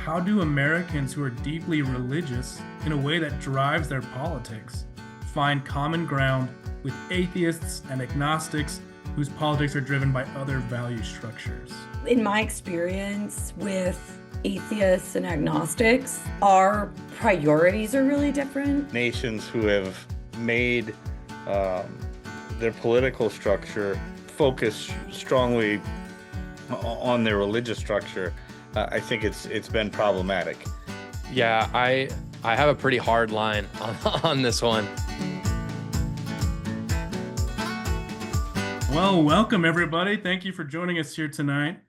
how do Americans who are deeply religious in a way that drives their politics find common ground with atheists and agnostics whose politics are driven by other value structures? In my experience with atheists and agnostics, our priorities are really different. Nations who have made their political structure focus strongly on their religious structure, I think it's been problematic. Yeah, I have a pretty hard line on this one. Well, welcome everybody. Thank you for joining us here tonight.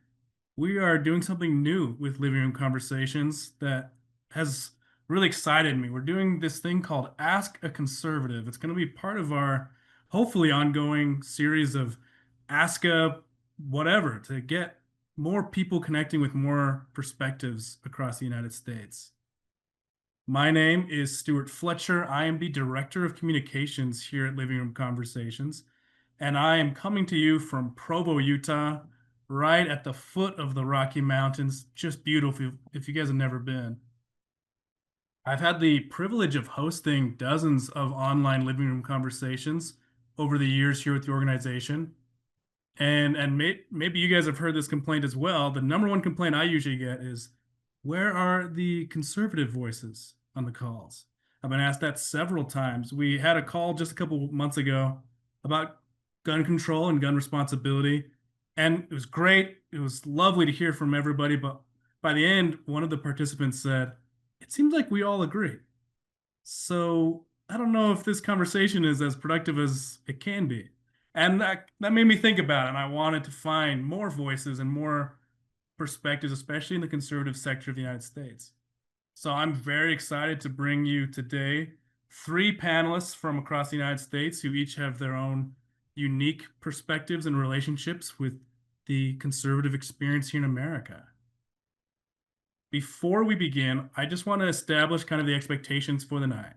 We are doing something new with Living Room Conversations that has really excited me. We're doing this thing called Ask a Conservative. It's going to be part of our hopefully ongoing series of Ask a whatever to get more people connecting with more perspectives across the United States. My name is Stuart Fletcher. I am the Director of Communications here at Living Room Conversations, and I am coming to you from Provo, Utah, right at the foot of the Rocky Mountains. Just beautiful if you guys have never been. I've had the privilege of hosting dozens of online living room conversations over the years here with the organization. And maybe you guys have heard this complaint as well. The number one complaint I usually get is, where are the conservative voices on the calls? I've been asked that several times. We had a call just a couple months ago about gun control and gun responsibility, and it was great. It was lovely to hear from everybody, but by the end, one of the participants said, it seems like we all agree. So I don't know if this conversation is as productive as it can be. And that made me think about it, and I wanted to find more voices and more perspectives, especially in the conservative sector of the United States. So I'm very excited to bring you today 3 panelists from across the United States who each have their own unique perspectives and relationships with the conservative experience here in America. Before we begin, I just want to establish kind of the expectations for the night.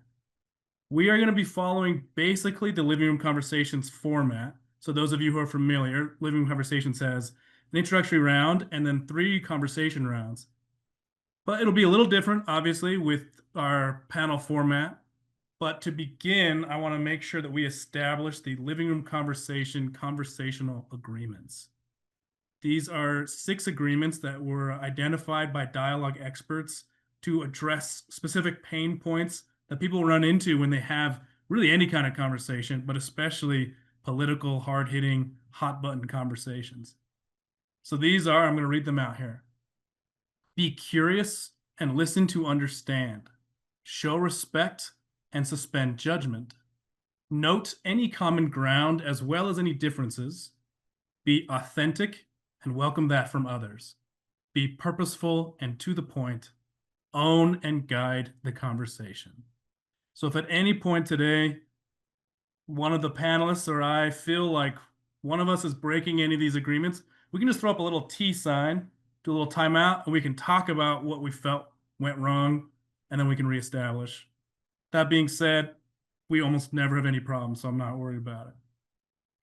We are going to be following basically the Living Room Conversations format. So those of you who are familiar, Living Room Conversations has an introductory round and then 3 conversation rounds. But it'll be a little different, obviously, with our panel format. But to begin, I want to make sure that we establish the Living Room Conversation conversational agreements. These are 6 agreements that were identified by dialogue experts to address specific pain points that people run into when they have really any kind of conversation, but especially political, hard-hitting, hot-button conversations. So these are, I'm going to read them out here. Be curious and listen to understand. Show respect and suspend judgment. Note any common ground as well as any differences. Be authentic and welcome that from others. Be purposeful and to the point. Own and guide the conversation. So if at any point today, one of the panelists or I feel like one of us is breaking any of these agreements, we can just throw up a little T sign, do a little timeout, and we can talk about what we felt went wrong, and then we can reestablish. That being said, we almost never have any problems, so I'm not worried about it.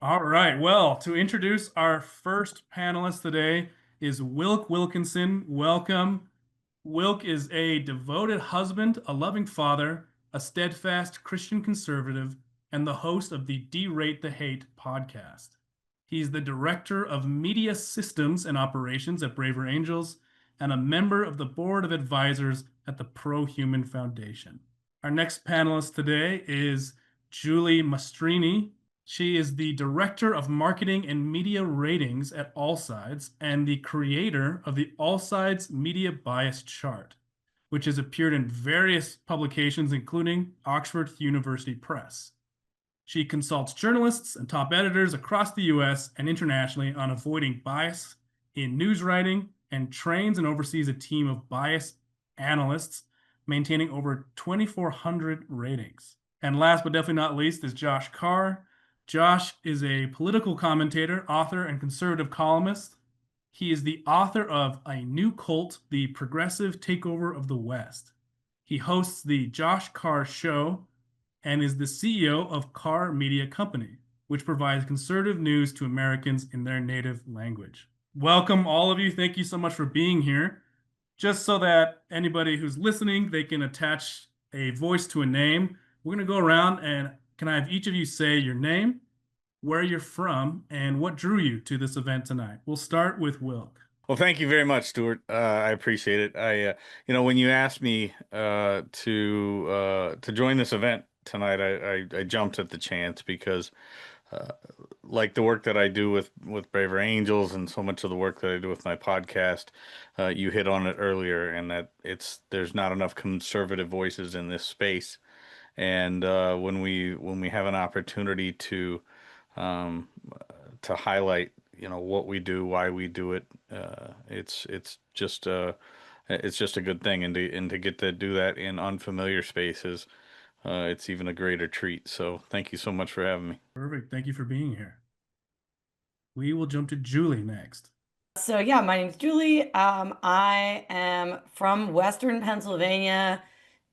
All right, well, to introduce our first panelist today is Wilk Wilkinson. Welcome. Wilk is a devoted husband, a loving father, a steadfast Christian conservative, and the host of the Derate The Hate podcast. He's the Director of Media Systems and Operations at Braver Angels and a member of the Board of Advisors at the Prohuman Foundation. Our next panelist today is Julie Mastrine. She is the Director of Marketing and Media Ratings at AllSides and the creator of the AllSides Media Bias Chart, which has appeared in various publications, including Oxford University Press. She consults journalists and top editors across the U.S. and internationally on avoiding bias in news writing and trains and oversees a team of bias analysts, maintaining over 2,400 ratings. And last but definitely not least is Josh Carr. Josh is a political commentator, author, and conservative columnist. He is the author of A New Cult, The Progressive Takeover of the West. He hosts the Josh Carr Show and is the CEO of Carr Media Company, which provides conservative news to Americans in their native language. Welcome, all of you. Thank you so much for being here. just so that anybody who's listening, they can attach a voice to a name. We're going to go around and can I have each of you say your name, where you're from, and what drew you to this event tonight? We'll start with Wilk. Well, thank you very much, Stuart. I appreciate it. When you asked me to join this event tonight, I jumped at the chance because, uh, like the work that I do with Braver Angels and so much of the work that I do with my podcast, you hit on it earlier, and that there's not enough conservative voices in this space, and when we have an opportunity um, to highlight, what we do, why we do it. It's just a good thing, and to get to do that in unfamiliar spaces, it's even a greater treat. So thank you so much for having me. Perfect. Thank you for being here. We will jump to Julie next. So yeah, my name's Julie. I am from Western Pennsylvania,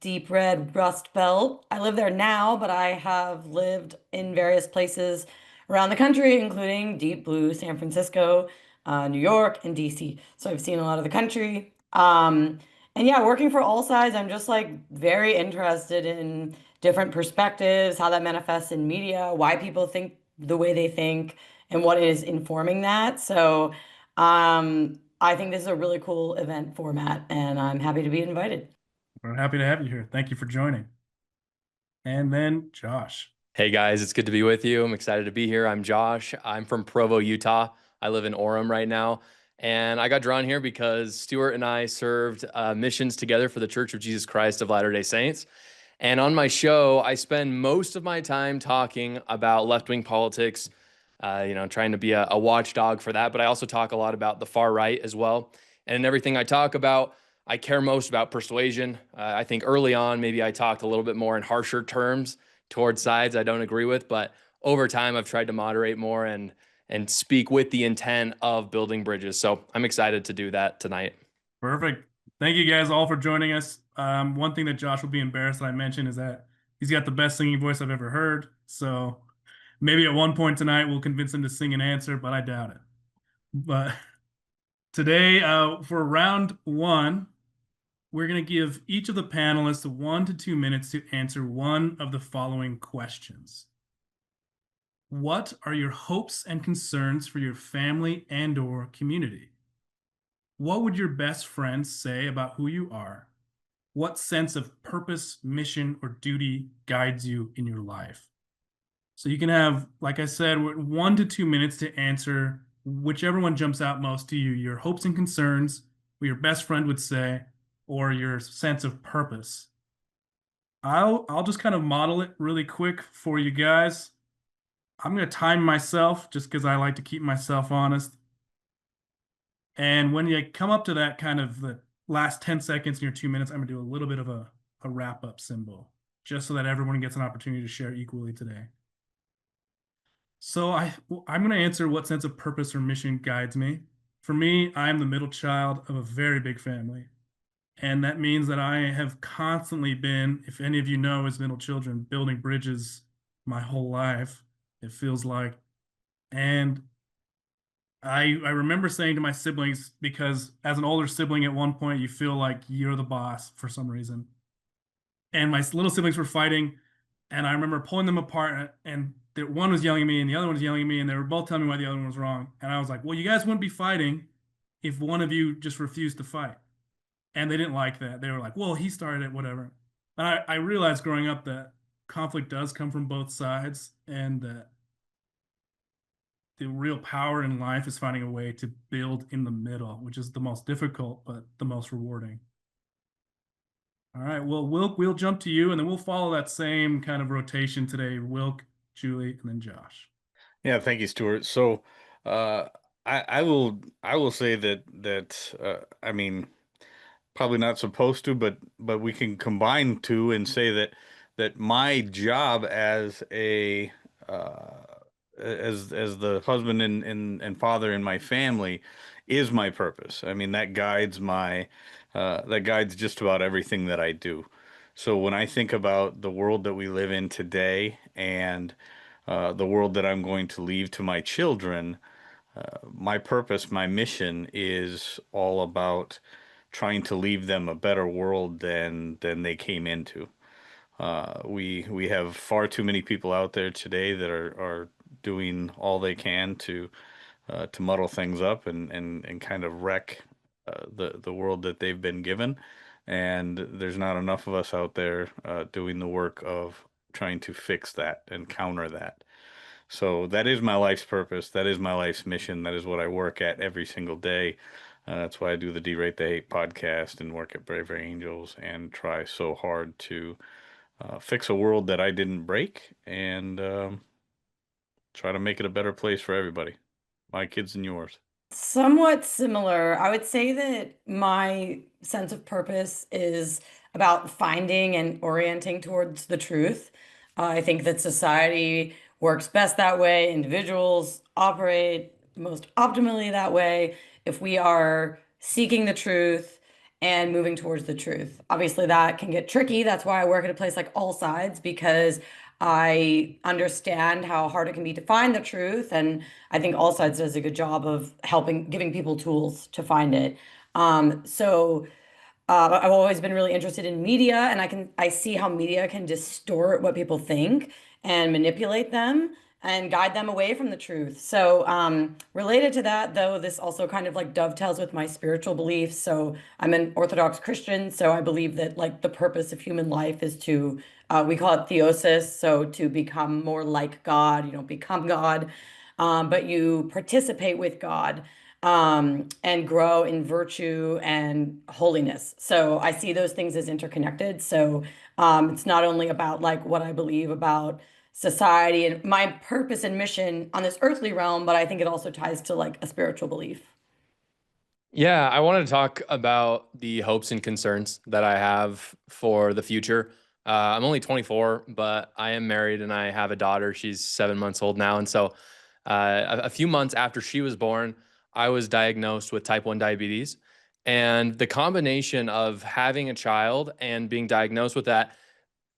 deep red Rust Belt. I live there now, but I have lived in various places around the country, including deep blue San Francisco, New York, and DC. So I've seen a lot of the country. And yeah, working for AllSides, I'm just like very interested in different perspectives, how that manifests in media, why people think the way they think, and what is informing that. So I think this is a really cool event format, and I'm happy to be invited. We're happy to have you here. Thank you for joining. And then Josh. Hey guys, it's good to be with you. I'm excited to be here. I'm Josh. I'm from Provo, Utah. I live in Orem right now. And I got drawn here because Stuart and I served missions together for the Church of Jesus Christ of Latter-day Saints. And on my show, I spend most of my time talking about left-wing politics, trying to be a watchdog for that. But I also talk a lot about the far right as well. And in everything I talk about, I care most about persuasion. I think early on, maybe I talked a little bit more in harsher terms towards sides I don't agree with, but over time I've tried to moderate more and speak with the intent of building bridges. So I'm excited to do that tonight. Perfect. Thank you guys all for joining us. One thing that Josh will be embarrassed that I mentioned is that he's got the best singing voice I've ever heard. So maybe at one point tonight we'll convince him to sing an answer, but I doubt it. But today, for round one, we're going to give each of the panelists 1 to 2 minutes to answer one of the following questions. What are your hopes and concerns for your family and/or community? What would your best friends say about who you are? What sense of purpose, mission, or duty guides you in your life? So you can have, like I said, 1 to 2 minutes to answer whichever one jumps out most to you, your hopes and concerns, what your best friend would say, or your sense of purpose. I'll just kind of model it really quick for you guys. I'm going to time myself just because I like to keep myself honest. And when you come up to that kind of the last 10 seconds in your 2 minutes, I'm going to do a little bit of a wrap up symbol just so that everyone gets an opportunity to share equally today. So I'm going to answer what sense of purpose or mission guides me. For me, I'm the middle child of a very big family. And that means that I have constantly been, if any of you know as middle children, building bridges my whole life, it feels like. And I remember saying to my siblings, because as an older sibling at one point, you feel like you're the boss for some reason. And my little siblings were fighting, and I remember pulling them apart, and one was yelling at me, and the other one was yelling at me, and they were both telling me why the other one was wrong. And I was like, well, you guys wouldn't be fighting if one of you just refused to fight. And they didn't like that. They were like, well, he started it, whatever. And I realized growing up that conflict does come from both sides, and that the real power in life is finding a way to build in the middle, which is the most difficult, but the most rewarding. All right, well, Wilk, we'll jump to you, and then we'll follow that same kind of rotation today. Wilk, Julie, and then Josh. Yeah, thank you, Stuart. So, I will say that I mean, probably not supposed to, but we can combine two and say that my job as a as the husband and father in my family is my purpose. I mean, that guides just about everything that I do. So when I think about the world that we live in today and the world that I'm going to leave to my children, my purpose, my mission is all about trying to leave them a better world than they came into. We have far too many people out there today that are doing all they can to muddle things up and kind of wreck the world that they've been given. And there's not enough of us out there doing the work of trying to fix that and counter that. So that is my life's purpose. That is my life's mission. That is what I work at every single day. That's why I do the Derate The Hate podcast and work at Bravery Angels and try so hard to fix a world that I didn't break and try to make it a better place for everybody, my kids and yours. Somewhat similar. I would say that my sense of purpose is about finding and orienting towards the truth. I think that society works best that way. Individuals operate most optimally that way if we are seeking the truth and moving towards the truth. Obviously, that can get tricky. That's why I work at a place like AllSides, because I understand how hard it can be to find the truth. And I think AllSides does a good job of giving people tools to find it. So I've always been really interested in media, and I see how media can distort what people think and manipulate them and guide them away from the truth. So related to that, though, this also kind of like dovetails with my spiritual beliefs. So I'm an Orthodox Christian, so I believe that like the purpose of human life is to we call it theosis, so to become more like God. You don't become God, but you participate with God and grow in virtue and holiness. So I see those things as interconnected. So it's not only about like what I believe about society and my purpose and mission on this earthly realm, but I think it also ties to like a spiritual belief. Yeah, I wanted to talk about the hopes and concerns that I have for the future. I'm only 24, but I am married and I have a daughter. She's 7 months old now. And so a few months after she was born, I was diagnosed with type 1 diabetes. And the combination of having a child and being diagnosed with that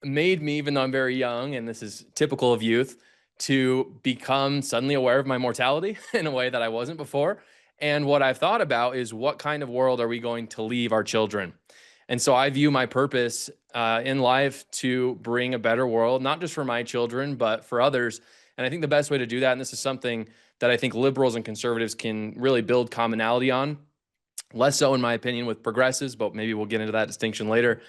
made me, even though I'm very young, and this is typical of youth, to become suddenly aware of my mortality in a way that I wasn't before. And what I've thought about is what kind of world are we going to leave our children? And so I view my purpose in life to bring a better world, not just for my children, but for others. And I think the best way to do that, and this is something that I think liberals and conservatives can really build commonality on, less so in my opinion with progressives, but maybe we'll get into that distinction later,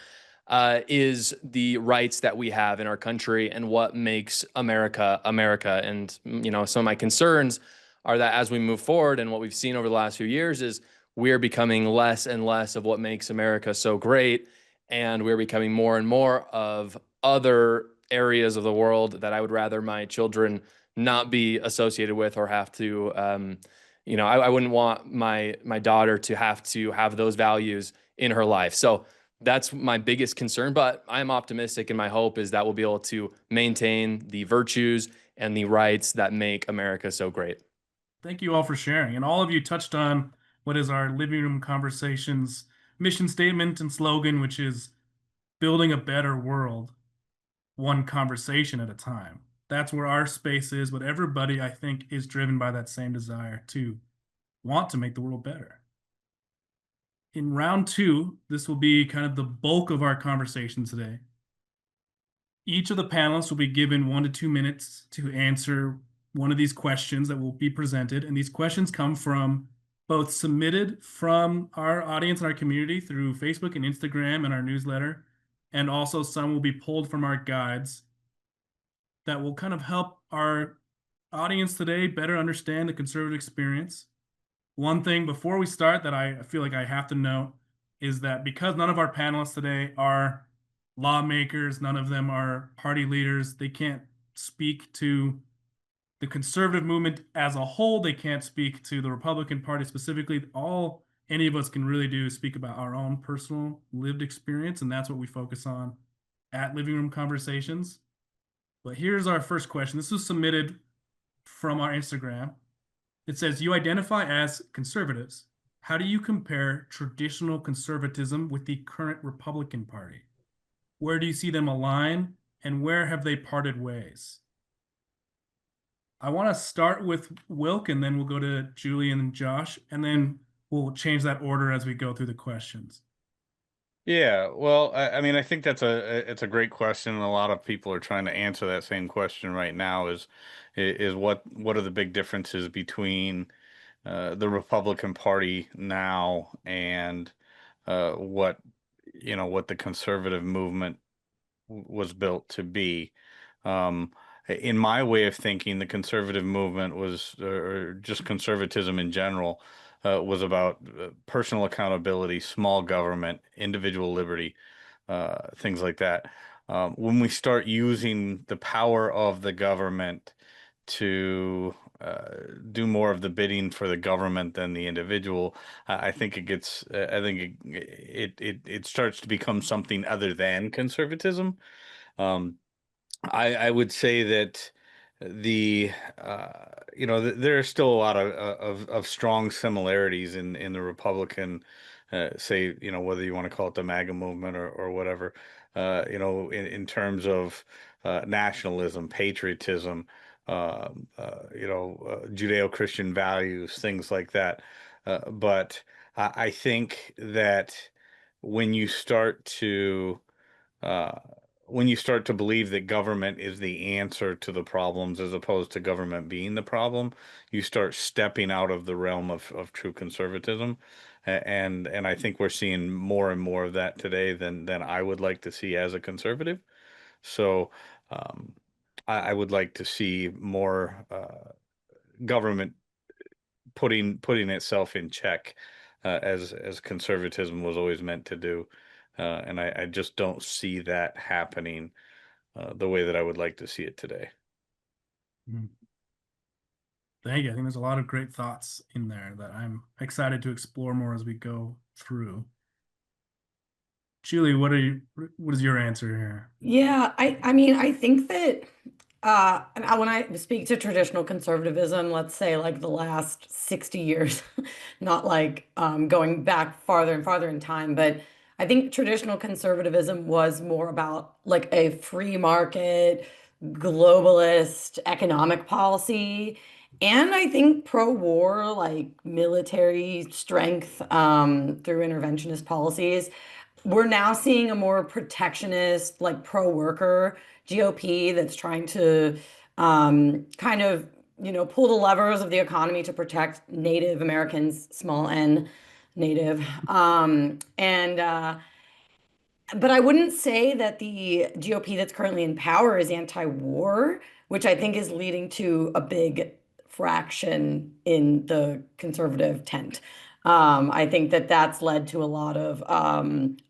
is the rights that we have in our country and what makes America America. And, you know, some of my concerns are that as we move forward, and what we've seen over the last few years is we're becoming less and less of what makes America so great. And we're becoming more and more of other areas of the world that I would rather my children not be associated with or have to, I wouldn't want my daughter to have those values in her life. So that's my biggest concern, but I'm optimistic, and my hope is that we'll be able to maintain the virtues and the rights that make America so great. Thank you all for sharing. And all of you touched on what is our Living Room Conversations mission statement and slogan, which is building a better world, one conversation at a time. That's where our space is, but everybody, I think, is driven by that same desire to want to make the world better. In round two, this will be kind of the bulk of our conversation today. Each of the panelists will be given 1 to 2 minutes to answer one of these questions that will be presented. And these questions come from both submitted from our audience and our community through Facebook and Instagram and our newsletter, and also some will be pulled from our guides that will kind of help our audience today better understand the conservative experience. One thing before we start that I feel like I have to note is that because none of our panelists today are lawmakers, none of them are party leaders, they can't speak to the conservative movement as a whole, they can't speak to the Republican Party specifically. All any of us can really do is speak about our own personal lived experience, and that's what we focus on at Living Room Conversations. But here's our first question. This was submitted from our Instagram. It says, you identify as conservatives. How do you compare traditional conservatism with the current Republican Party? Where do you see them align, and where have they parted ways? I want to start with Wilk, and then we'll go to Julie and Josh, and then we'll change that order as we go through the questions. Yeah, well, I mean, I think it's a great question, and a lot of people are trying to answer that same question right now. Is what are the big differences between the Republican Party now and what what the conservative movement was built to be. Um, in my way of thinking, the conservative movement was, or just conservatism in general, was about personal accountability, small government, individual liberty, things like that. When we start using the power of the government to do more of the bidding for the government than the individual, I think it gets, I think it starts to become something other than conservatism. Um, I would say that the there are still a lot of strong similarities in the Republican, say, whether you want to call it the MAGA movement or whatever, in terms of nationalism, patriotism, Judeo-Christian values, things like that. But I think that when you start to uh, when you start to believe that government is the answer to the problems as opposed to government being the problem, you start stepping out of the realm of true conservatism. And I think we're seeing more and more of that today than I would like to see as a conservative. So um, I would like to see more government putting itself in check, as conservatism was always meant to do. And I just don't see that happening the way that I would like to see it today. Mhm. Thank you. I think there's a lot of great thoughts in there that I'm excited to explore more as we go through. Julie, what is your answer here? Yeah, I mean, I think that when I speak to traditional conservatism, let's say like the last 60 years, not like going back farther and farther in time, but I think traditional conservatism was more about like a free market, globalist economic policy. And I think pro-war, like military strength through interventionist policies. We're now seeing a more protectionist, like pro-worker GOP that's trying to kind of, pull the levers of the economy to protect Native Americans, small n, Native. But I wouldn't say that the GOP that's currently in power is anti-war, which I think is leading to a big fraction in the conservative tent. I think that that's led to a lot of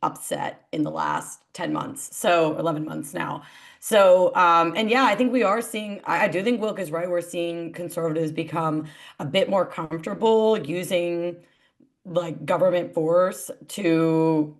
upset in the last 10 months, so 11 months now. So, and yeah, I think we are seeing, I do think Wilk is right. We're seeing conservatives become a bit more comfortable using like government force to,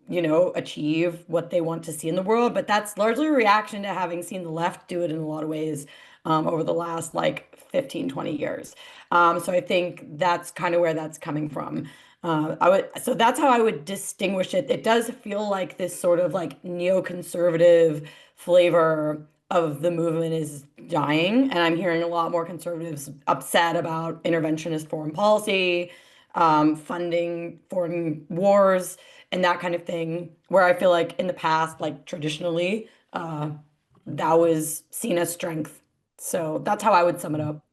achieve what they want to see in the world. But that's largely a reaction to having seen the left do it in a lot of ways over the last like 15, 20 years. So I think that's kind of where that's coming from. So that's how I would distinguish it. It does feel like this sort of like neoconservative flavor of the movement is dying. And I'm hearing a lot more conservatives upset about interventionist foreign policy, funding foreign wars and that kind of thing, where I feel like in the past, like traditionally, that was seen as strength. So that's how I would sum it up.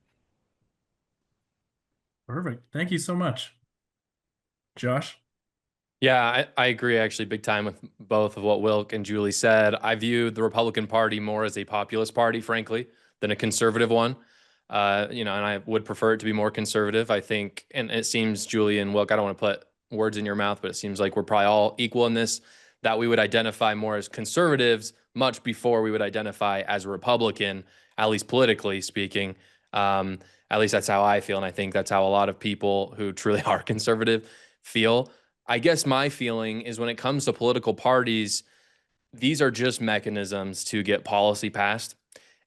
Perfect. Thank you so much. Josh? Yeah, I agree actually big time with both of what Wilk and Julie said. I view the Republican Party more as a populist party, frankly, than a conservative one. And I would prefer it to be more conservative. I think, and it seems, Julie and Wilk, I don't want to put words in your mouth, but it seems like we're probably all equal in this, that we would identify more as conservatives much before we would identify as a Republican, at least politically speaking. At least that's how I feel. And I think that's how a lot of people who truly are conservative feel. I guess my feeling is when it comes to political parties, these are just mechanisms to get policy passed.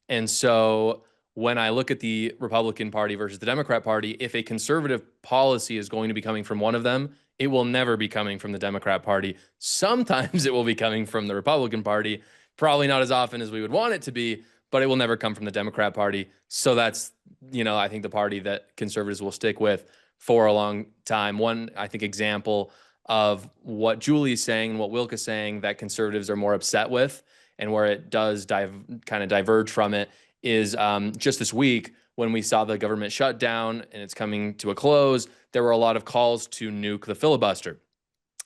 And so when I look at the Republican Party versus the Democrat Party, if a conservative policy is going to be coming from one of them, it will never be coming from the Democrat Party. Sometimes it will be coming from the Republican Party, probably not as often as we would want it to be, but it will never come from the Democrat Party. So that's, I think the party that conservatives will stick with for a long time. One, I think, example of what Julie's saying and what Wilk is saying that conservatives are more upset with, and where it does kind of diverge from it, is just this week when we saw the government shutdown and it's coming to a close, there were a lot of calls to nuke the filibuster.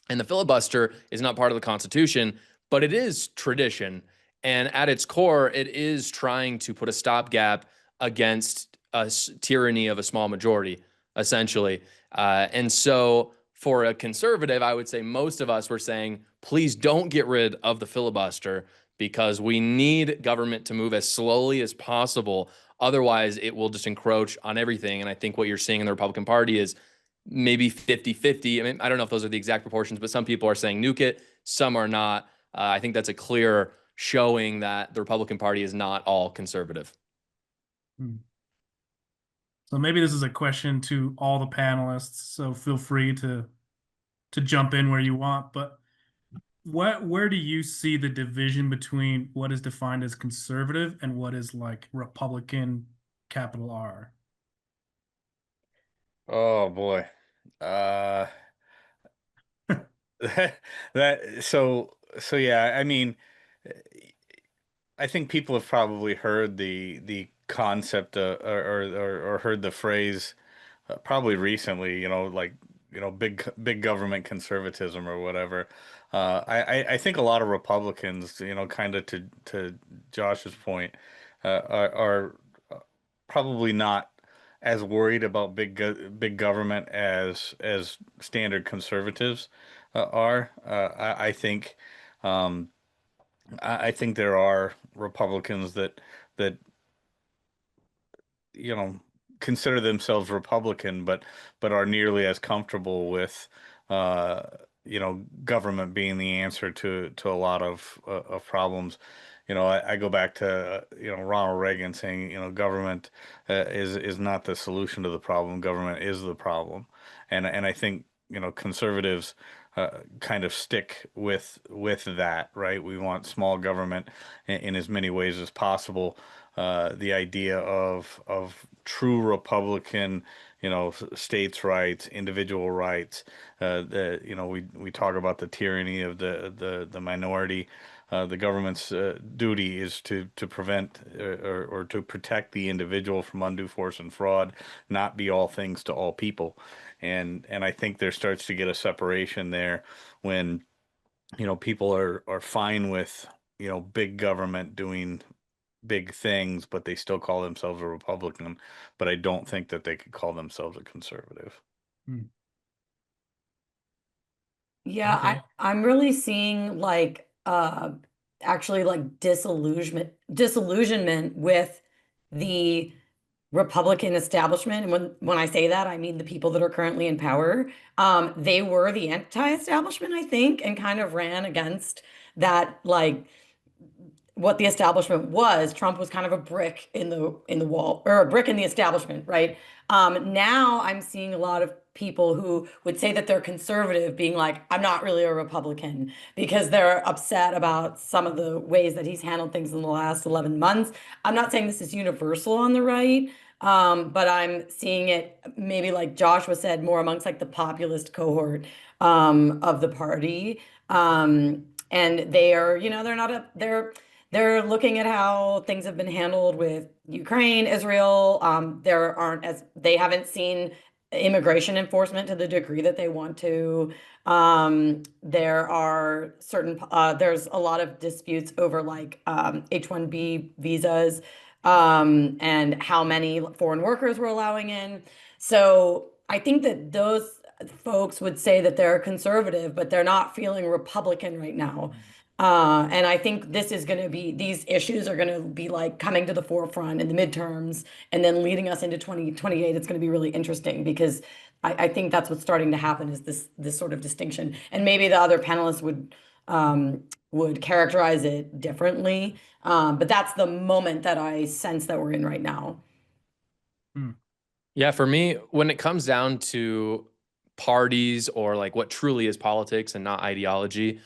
And the filibuster is not part of the Constitution, but it is tradition. And at its core, it is trying to put a stopgap against a tyranny of a small majority, essentially. And so for a conservative, I would say most of us were saying, please don't get rid of the filibuster, because we need government to move as slowly as possible. Otherwise, it will just encroach on everything. And I think what you're seeing in the Republican Party is maybe 50-50. I mean, I don't know if those are the exact proportions, but some people are saying nuke it, some are not. I think that's a clear showing that the Republican Party is not all conservative. So maybe this is a question to all the panelists, so feel free to jump in where you want, but where do you see the division between what is defined as conservative and what is like Republican, capital R? Oh boy. So yeah, I mean, I think people have probably heard the concept or heard the phrase probably recently, like big government conservatism or whatever. I think a lot of Republicans, kind of to Josh's point, are probably not as worried about big government as standard conservatives are. I think I think there are Republicans that you know consider themselves Republican, but are nearly as comfortable with uh, government being the answer to a lot of problems. I go back to Ronald Reagan saying government is not the solution to the problem. Government is the problem, and I think conservatives kind of stick with that, right? We want small government in as many ways as possible. The idea of true Republican, states' rights, individual rights. We talk about the tyranny of the minority. The government's duty is to prevent or to protect the individual from undue force and fraud, not be all things to all people. And I think there starts to get a separation there when people are fine with big government doing big things, but they still call themselves a Republican. But I don't think that they could call themselves a conservative. Yeah, Okay. I'm really seeing like actually like disillusionment with the Republican establishment. And when I say that, I mean the people that are currently in power. They were the anti-establishment, I think, and kind of ran against that, like what the establishment was. Trump was kind of a brick in the wall, or a brick in the establishment, right? Now I'm seeing a lot of people who would say that they're conservative being like, I'm not really a Republican, because they're upset about some of the ways that he's handled things in the last 11 months. I'm not saying this is universal on the right, but I'm seeing it maybe, like Joshua said, more amongst like the populist cohort of the party. And they are, they're not they're looking at how things have been handled with Ukraine, Israel. They haven't seen immigration enforcement to the degree that they want to. There's a lot of disputes over like H-1B visas, and how many foreign workers we're allowing in. So I think that those folks would say that they're conservative, but they're not feeling Republican right now. And I think these issues are going to be like coming to the forefront in the midterms and then leading us into 2028. It's going to be really interesting, because I think that's what's starting to happen, is this sort of distinction. And maybe the other panelists would characterize it differently. But that's the moment that I sense that we're in right now. Yeah, for me, when it comes down to parties or like what truly is politics and not ideology,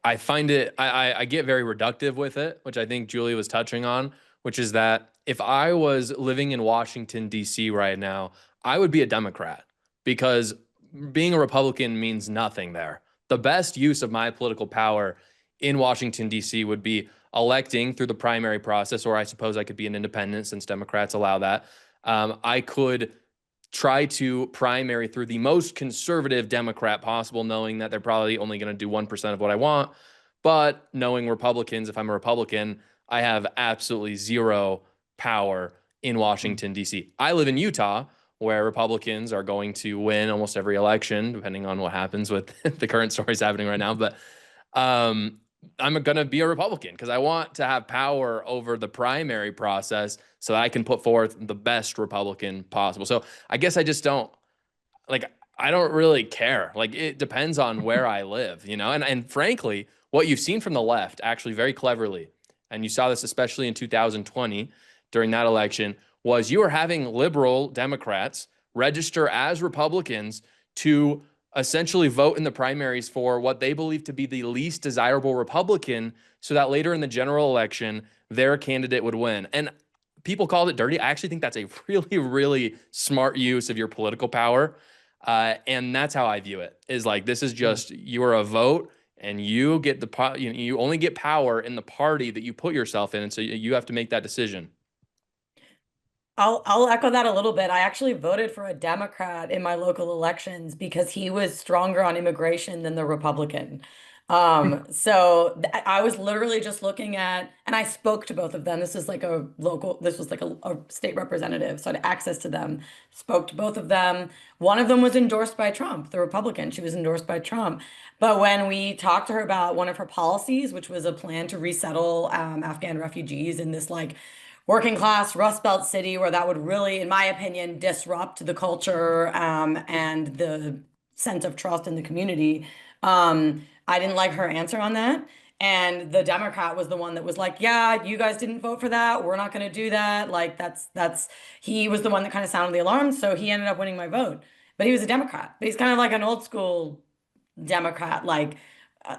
I find I get very reductive with it, which I think Julie was touching on, which is that if I was living in Washington, D.C. right now, I would be a Democrat, because being a Republican means nothing there. The best use of my political power in Washington, D.C. would be electing through the primary process, or I suppose I could be an independent since Democrats allow that. I could try to primary through the most conservative Democrat possible, knowing that they're probably only going to do 1% of what I want. But knowing Republicans, if I'm a Republican, I have absolutely zero power in Washington, D.C. I live in Utah, where Republicans are going to win almost every election, depending on what happens with the current stories happening right now. But I'm going to be a Republican because I want to have power over the primary process so that I can put forth the best Republican possible. So I guess I just don't, like, I don't really care. Like, it depends on where I live, you know? And frankly, what you've seen from the left, actually very cleverly, and you saw this especially in 2020 during that election, was you were having liberal Democrats register as Republicans to essentially vote in the primaries for what they believe to be the least desirable Republican, so that later in the general election, their candidate would win. And people called it dirty. I actually think that's a really, really smart use of your political power. And that's how I view it, is like, this is just, you are a vote and you get you only get power in the party that you put yourself in. And so you have to make that decision. I'll echo that a little bit. I actually voted for a Democrat in my local elections because he was stronger on immigration than the Republican. So I was literally just looking at, and I spoke to both of them. This was like a state representative, so I had access to them, spoke to both of them. One of them was endorsed by Trump, the Republican. She was endorsed by Trump. But when we talked to her about one of her policies, which was a plan to resettle Afghan refugees in this like working class Rust Belt city, where that would really, in my opinion, disrupt the culture and the sense of trust in the community. I didn't like her answer on that. And the Democrat was the one that was like, yeah, you guys didn't vote for that. We're not going to do that. Like, he was the one that kind of sounded the alarm. So he ended up winning my vote. But he was a Democrat. But he's kind of like an old school Democrat, like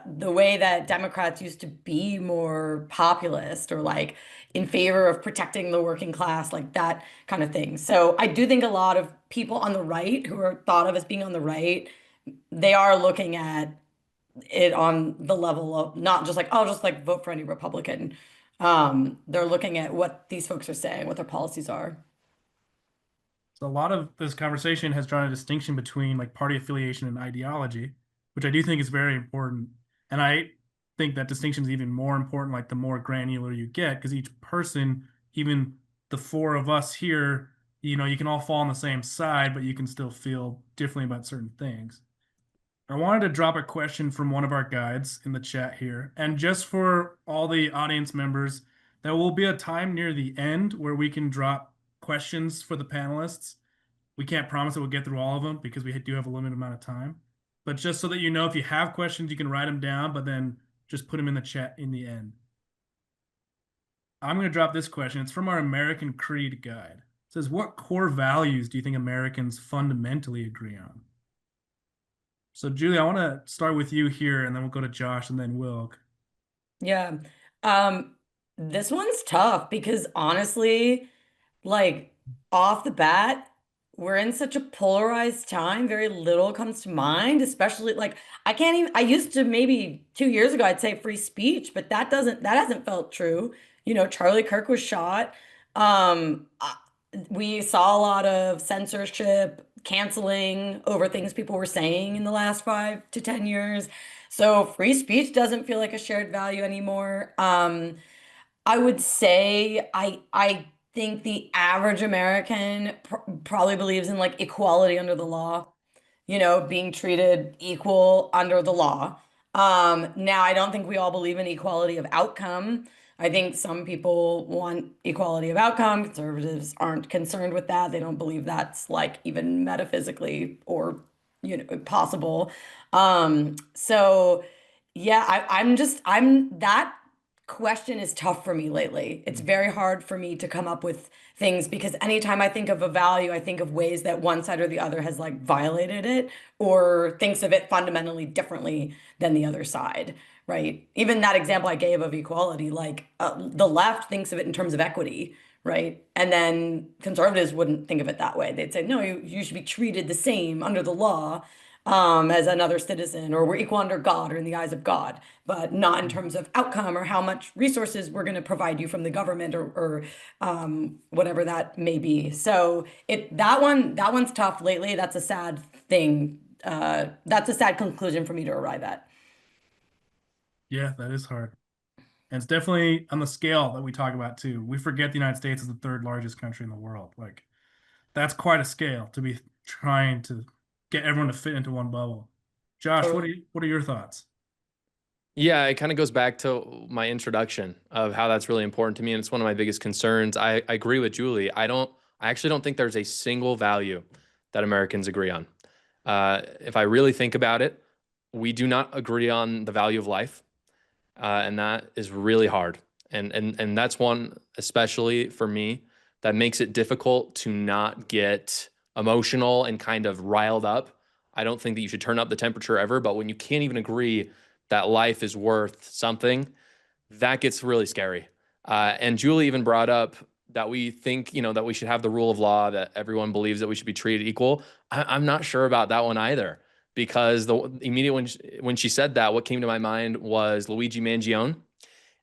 the way that Democrats used to be more populist or like in favor of protecting the working class, like that kind of thing. So I do think a lot of people on the right who are thought of as being on the right, they are looking at it on the level of not just like, oh, just like vote for any Republican. They're looking at what these folks are saying, what their policies are. So a lot of this conversation has drawn a distinction between like party affiliation and ideology, which I do think is very important. And I think that distinction is even more important, like the more granular you get, because each person, even the four of us here, you know, you can all fall on the same side, but you can still feel differently about certain things. I wanted to drop a question from one of our guides in the chat here. And just for all the audience members, there will be a time near the end where we can drop questions for the panelists. We can't promise that we'll get through all of them because we do have a limited amount of time. But just so that you know, if you have questions, you can write them down, but then just put them in the chat in the end. I'm going to drop this question. It's from our American Creed guide. It says, what core values do you think Americans fundamentally agree on? So, Julie, I want to start with you here, and then we'll go to Josh and then Wilk. Yeah. This one's tough because honestly, like off the bat, we're in such a polarized time. Very little comes to mind, especially like I used to maybe 2 years ago, I'd say free speech, but that hasn't felt true. You know, Charlie Kirk was shot. We saw a lot of censorship, canceling over things people were saying in the last 5 to 10 years. So free speech doesn't feel like a shared value anymore. I would say I think the average American probably believes in like equality under the law, you know, being treated equal under the law. Now I don't think we all believe in equality of outcome. I think some people want equality of outcome. Conservatives aren't concerned with that. They don't believe that's like even metaphysically or, you know, possible. So yeah, I'm that question is tough for me lately. It's very hard for me to come up with things because anytime I think of a value, I think of ways that one side or the other has like violated it or thinks of it fundamentally differently than the other side, right? Even that example I gave of equality, like the left thinks of it in terms of equity, right? And then conservatives wouldn't think of it that way. They'd say, no, you should be treated the same under the law as another citizen, or we're equal under God or in the eyes of God, but not in terms of outcome or how much resources we're going to provide you from the government or whatever that may be. So that one's tough lately. That's a sad thing. That's a sad conclusion for me to arrive at. Yeah, that is hard. And it's definitely on the scale that we talk about too. We forget the United States is the third largest country in the world. Like that's quite a scale to be trying to get everyone to fit into one bubble. Josh, what are your thoughts? Yeah, it kind of goes back to my introduction of how that's really important to me, and it's one of my biggest concerns. I agree with Julie. I actually don't think there's a single value that Americans agree on. If I really think about it, we do not agree on the value of life, and that is really hard. And that's one, especially for me, that makes it difficult to not get emotional and kind of riled up. I don't think that you should turn up the temperature ever, but when you can't even agree that life is worth something, that gets really scary. And Julie even brought up that we think, that we should have the rule of law, that everyone believes that we should be treated equal. I'm not sure about that one either, because when she said that, what came to my mind was Luigi Mangione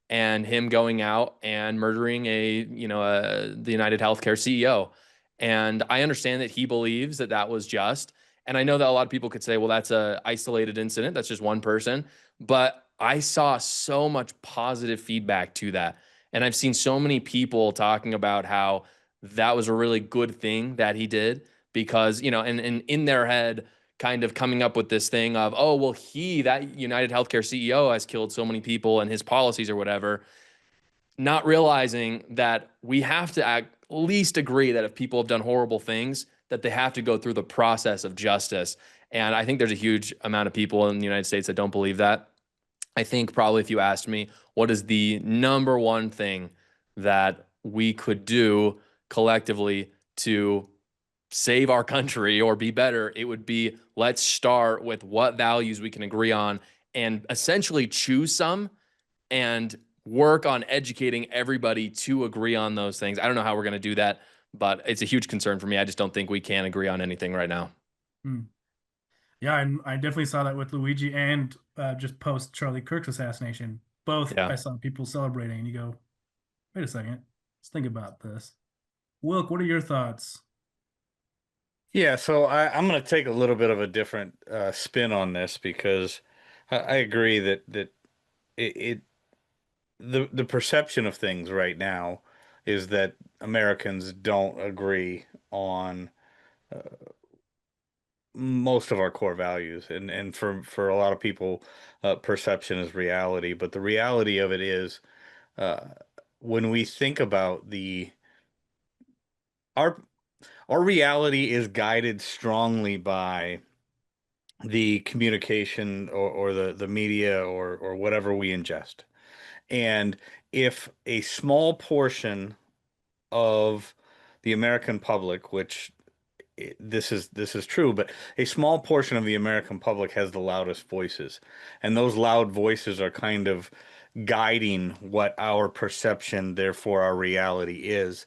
and him going out and murdering the United Healthcare CEO. And I understand that he believes that that was just. And I know that a lot of people could say, well, that's a isolated incident. That's just one person. But I saw so much positive feedback to that. And I've seen so many people talking about how that was a really good thing that he did because, and in their head, kind of coming up with this thing of, oh, well, that United Healthcare CEO has killed so many people and his policies or whatever, not realizing that we have to at least agree that if people have done horrible things, that they have to go through the process of justice. And I think there's a huge amount of people in the United States that don't believe that. I think probably if you asked me, what is the number one thing that we could do collectively to save our country or be better, it would be, let's start with what values we can agree on and essentially choose some and work on educating everybody to agree on those things. I don't know how we're going to do that, but it's a huge concern for me. I just don't think we can agree on anything right now. Yeah, and I definitely saw that with Luigi and just post Charlie Kirk's assassination. Both Yeah. I saw people celebrating, and you go, wait a second, let's think about this. Wilk, what are your thoughts? Yeah, so I'm going to take a little bit of a different spin on this because I agree that it the perception of things right now is that Americans don't agree on most of our core values, and for a lot of people, perception is reality. But the reality of it is, uh, when we think about our our reality is guided strongly by the communication or the media or whatever we ingest. And if a small portion of the American public, which this is true, but a small portion of the American public has the loudest voices, and those loud voices are kind of guiding what our perception, therefore our reality is.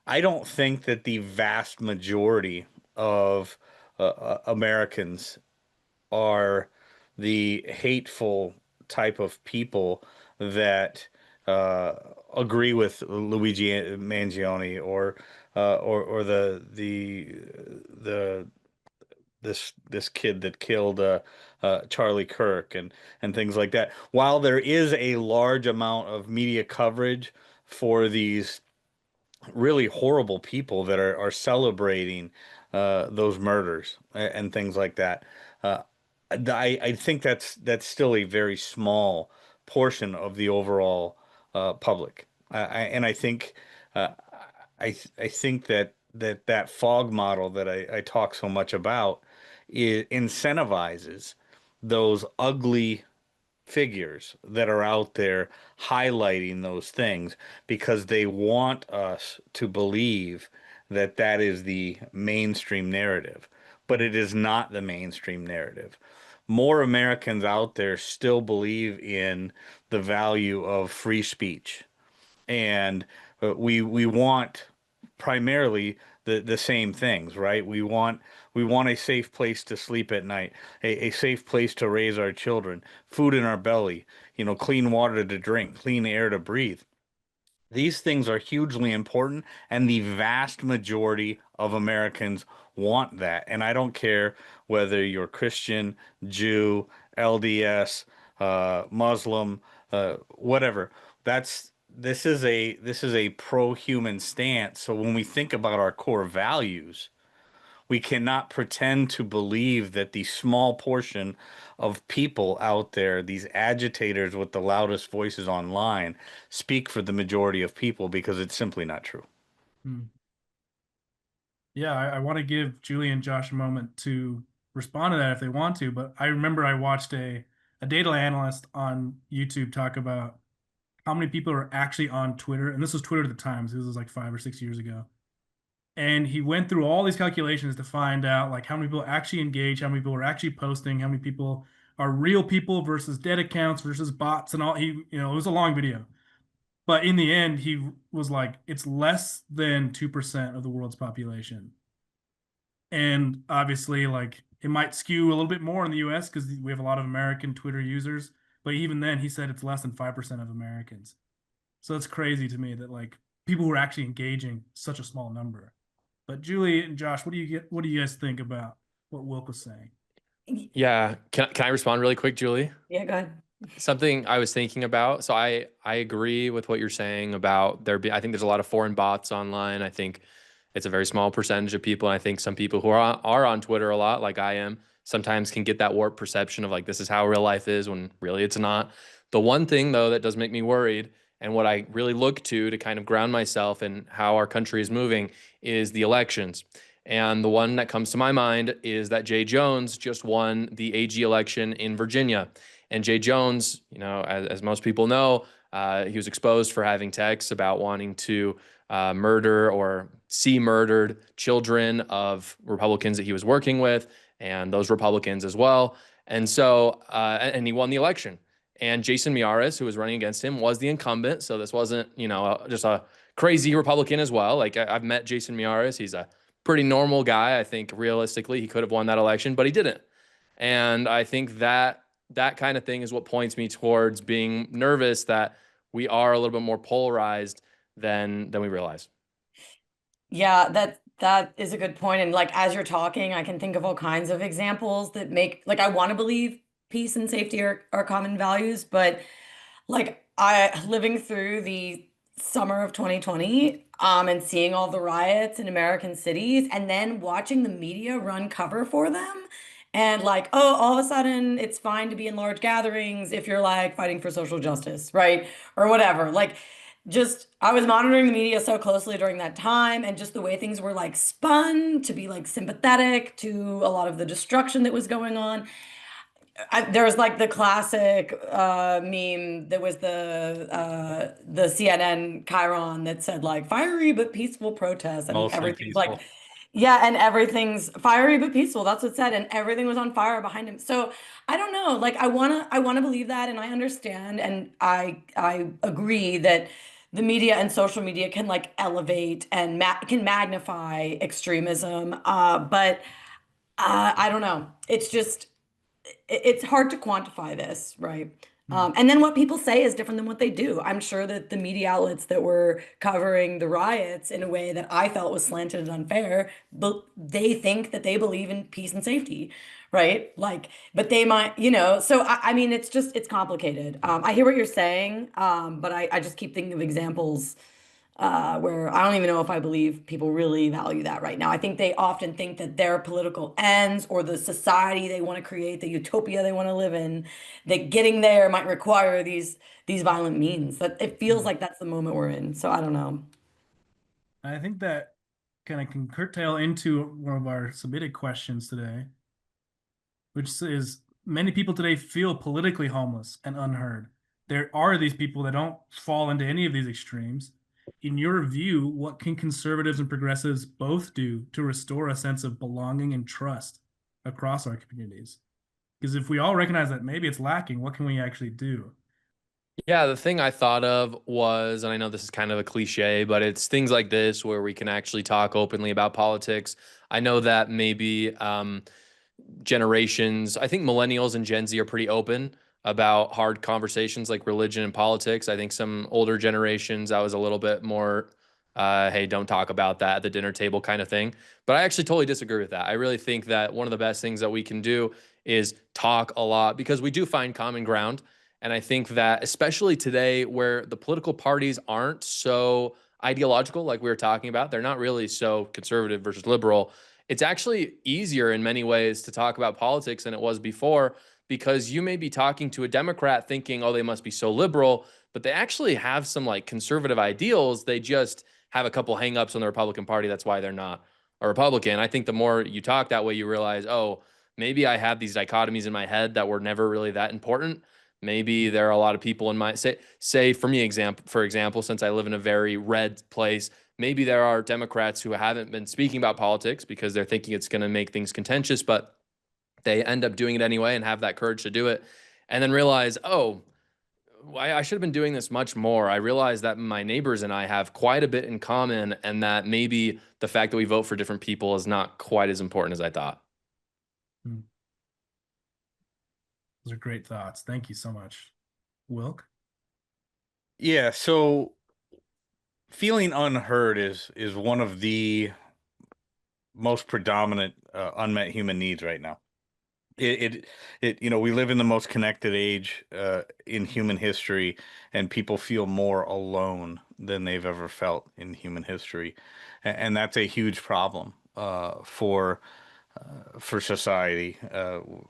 I don't think that the vast majority of Americans are the hateful type of people that uh, agree with Luigi Mangione or the this kid that killed Charlie Kirk and things like that. While there is a large amount of media coverage for these really horrible people that are celebrating those murders and things like that. Uh, I think that's still a very small portion of the overall public. And I think uh, I think that fog model that I talk so much about incentivizes those ugly figures that are out there highlighting those things because they want us to believe that that is the mainstream narrative, but it is not the mainstream narrative. More Americans out there still believe in the value of free speech and we want primarily the same things, right? We want a safe place to sleep at night, a safe place to raise our children, food in our belly, clean water to drink, clean air to breathe. These things are hugely important, and the vast majority of Americans want that. And I don't care whether you're Christian, Jew, LDS, Muslim, whatever. This is a pro-human stance. So when we think about our core values, we cannot pretend to believe that the small portion of people out there, these agitators with the loudest voices online, speak for the majority of people, because it's simply not true. Yeah, I want to give Julie and Josh a moment to respond to that if they want to, but I remember I watched a data analyst on YouTube talk about how many people are actually on Twitter, and this was Twitter at the time, so this was like 5 or 6 years ago. And he went through all these calculations to find out like how many people actually engage, how many people are actually posting, how many people are real people versus dead accounts versus bots and all. It was a long video. But in the end, he was like, it's less than 2% of the world's population. And obviously, like, it might skew a little bit more in the US because we have a lot of American Twitter users. But even then, he said it's less than 5% of Americans. So it's crazy to me that like people who are actually engaging such a small number. But Julie and Josh, what do you guys think about what Wilk was saying? Yeah. Can I respond really quick, Julie? Yeah, go ahead. Something I was thinking about. So I agree with what you're saying about I think there's a lot of foreign bots online. I think it's a very small percentage of people. And I think some people who are on Twitter a lot, like I am, sometimes can get that warped perception of like, this is how real life is, when really it's not. The one thing though, that does make me worried, and what I really look to kind of ground myself in how our country is moving, is the elections. And the one that comes to my mind is that Jay Jones just won the AG election in Virginia. And Jay Jones, as most people know, he was exposed for having texts about wanting to murder or see murdered children of Republicans that he was working with, and those Republicans as well. And so, and he won the election. And Jason Miyares, who was running against him, was the incumbent. So this wasn't, just a crazy Republican as well. Like I've met Jason Miyares. He's a pretty normal guy. I think realistically he could have won that election, but he didn't. And I think that kind of thing is what points me towards being nervous that we are a little bit more polarized than we realize. Yeah, that is a good point. And like as you're talking, I can think of all kinds of examples that make like I want to believe peace and safety are common values, but like I living through the summer of 2020 and seeing all the riots in American cities and then watching the media run cover for them and like, oh, all of a sudden it's fine to be in large gatherings if you're like fighting for social justice, right? Or whatever. Like just I was monitoring the media so closely during that time, and just the way things were like spun to be like sympathetic to a lot of the destruction that was going on. There was like the classic meme that was the CNN Chiron that said like fiery but peaceful protests, and Mostly everything's peaceful. like, yeah, and everything's fiery but peaceful. That's what it said, and everything was on fire behind him. So I don't know. Like I wanna believe that, and I understand, and I agree that the media and social media can like elevate and can magnify extremism. But I don't know. It's just it's hard to quantify this, right? And then what people say is different than what they do. I'm sure that the media outlets that were covering the riots in a way that I felt was slanted and unfair, but they think that they believe in peace and safety, right? Like, but they might, so I mean, it's complicated. I hear what you're saying, but I just keep thinking of examples where I don't even know if I believe people really value that right now. I think they often think that their political ends or the society they want to create, the utopia they want to live in, that getting there might require these violent means. That it feels like that's the moment we're in. So I don't know. I think that kind of can curtail into one of our submitted questions today, which is many people today feel politically homeless and unheard. There are these people that don't fall into any of these extremes. In your view, what can conservatives and progressives both do to restore a sense of belonging and trust across our communities? Because if we all recognize that maybe it's lacking, what can we actually do? Yeah, the thing I thought of was, and I know this is kind of a cliche, but it's things like this where we can actually talk openly about politics. I know that maybe generations, I think millennials and Gen Z are pretty open about hard conversations like religion and politics. I think some older generations, I was a little bit more, hey, don't talk about that at the dinner table kind of thing. But I actually totally disagree with that. I really think that one of the best things that we can do is talk a lot because we do find common ground. And I think that especially today where the political parties aren't so ideological, like we were talking about, they're not really so conservative versus liberal. It's actually easier in many ways to talk about politics than it was before because you may be talking to a Democrat thinking, oh, they must be so liberal, but they actually have some like conservative ideals. They just have a couple hangups on the Republican Party. That's why they're not a Republican. I think the more you talk that way, you realize, oh, maybe I had these dichotomies in my head that were never really that important. Maybe there are a lot of people in my say for me for example, since I live in a very red place, maybe there are Democrats who haven't been speaking about politics because they're thinking it's going to make things contentious, but they end up doing it anyway and have that courage to do it. And then realize, oh, I should have been doing this much more. I realize that my neighbors and I have quite a bit in common, and that maybe the fact that we vote for different people is not quite as important as I thought. Those are great thoughts. Thank you so much. Wilk? Yeah, so feeling unheard is one of the most predominant unmet human needs right now. You know, we live in the most connected age in human history, and people feel more alone than they've ever felt in human history, and that's a huge problem for society,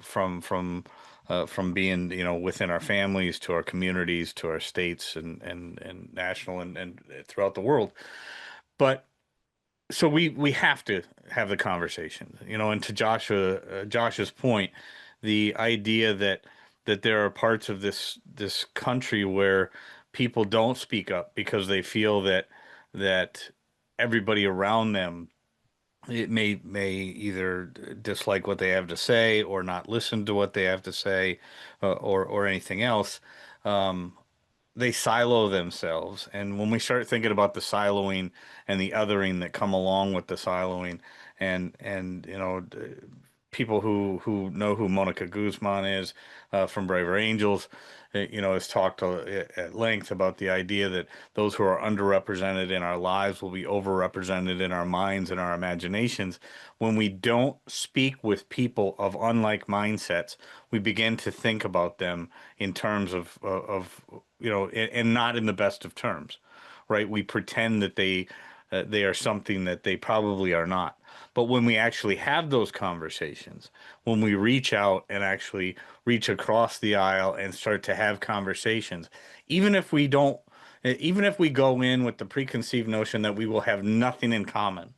from being, you know, within our families to our communities to our states and national and throughout the world. But so we have to have the conversation, you know, and to Josh's point, the idea that there are parts of this country where people don't speak up because they feel that everybody around them, it may either dislike what they have to say or not listen to what they have to say, or anything else. Um, they silo themselves. And when we start thinking about the siloing and the othering that come along with the siloing, and you know, people who know who Monica Guzman is, from Braver Angels, you know, has talked at length about the idea that those who are underrepresented in our lives will be overrepresented in our minds and our imaginations. When we don't speak with people of unlike mindsets, we begin to think about them in terms of you know, and not in the best of terms, right? We pretend that they are something that they probably are not. But when we actually have those conversations, when we reach out and actually reach across the aisle and start to have conversations, even if we don't, even if we go in with the preconceived notion that we will have nothing in common,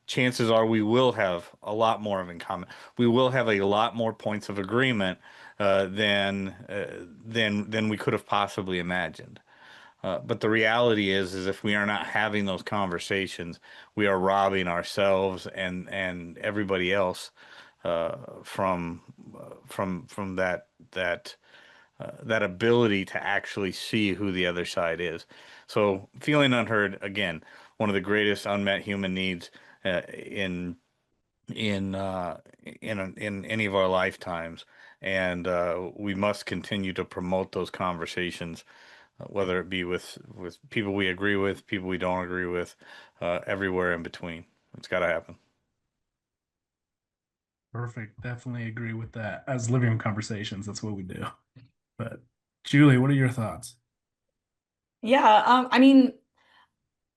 chances are we will have a lot more of in common. We will have a lot more points of agreement than we could have possibly imagined. But the reality is if we are not having those conversations, we are robbing ourselves and everybody else from that ability to actually see who the other side is. So feeling unheard, again, one of the greatest unmet human needs in in any of our lifetimes, and we must continue to promote those conversations, whether it be with people we agree with, people we don't agree with, everywhere in between. It's got to happen. Perfect. Definitely agree with that. As living room conversations, that's what we do. But Julie, what are your thoughts? Yeah, I mean,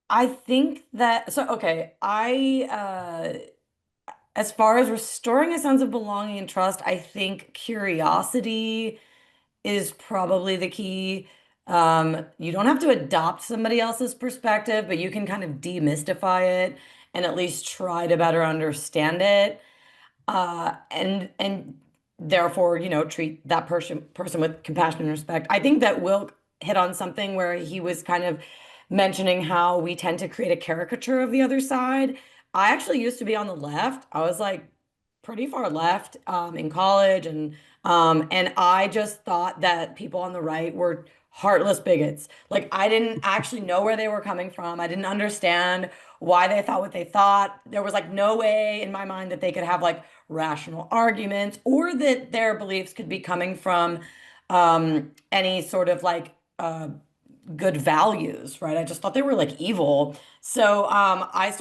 I think that so okay, as far as restoring a sense of belonging and trust, I think curiosity is probably the key. You don't have to adopt somebody else's perspective, but you can kind of demystify it and at least try to better understand it. And therefore, you know, treat that person with compassion and respect. I think that Will hit on something where he was kind of mentioning how we tend to create a caricature of the other side. I actually used to be on the left. I was like pretty far left in college, and I just thought that people on the right were heartless bigots. Like I didn't actually know where they were coming from. I didn't understand why they thought what they thought. There was like no way in my mind that they could have like rational arguments or that their beliefs could be coming from any sort of like good values, right? I just thought they were like evil. So I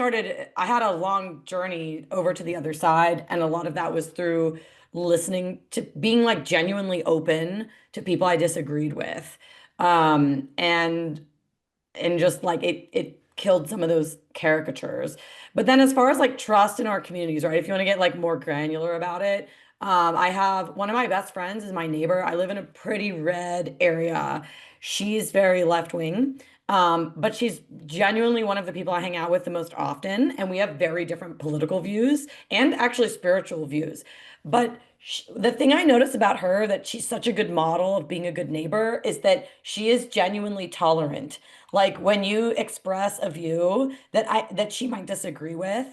had a long journey over to the other side, and a lot of that was through listening to being like genuinely open to people I disagreed with. Um, and and just like it killed some of those caricatures. But then as far as like trust in our communities, right? If you want to get like more granular about it, I have one of my best friends is my neighbor. I live in a pretty red area. She's very left wing. But she's genuinely one of the people I hang out with the most often, and we have very different political views and actually spiritual views. But the thing I notice about her that she's such a good model of being a good neighbor is that she is genuinely tolerant. Like when you express a view that she might disagree with,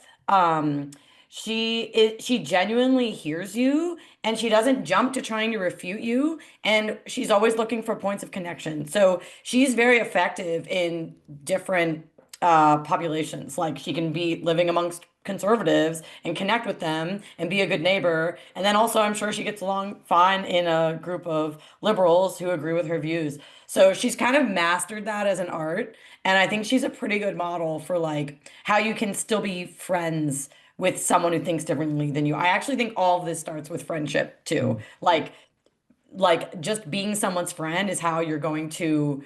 she genuinely hears you and she doesn't jump to trying to refute you, and she's always looking for points of connection. So she's very effective in different populations. Like she can be living amongst conservatives and connect with them and be a good neighbor. And then also, I'm sure she gets along fine in a group of liberals who agree with her views. So she's kind of mastered that as an art. And I think she's a pretty good model for like how you can still be friends with someone who thinks differently than you. I actually think all of this starts with friendship too. Like just being someone's friend is how you're going to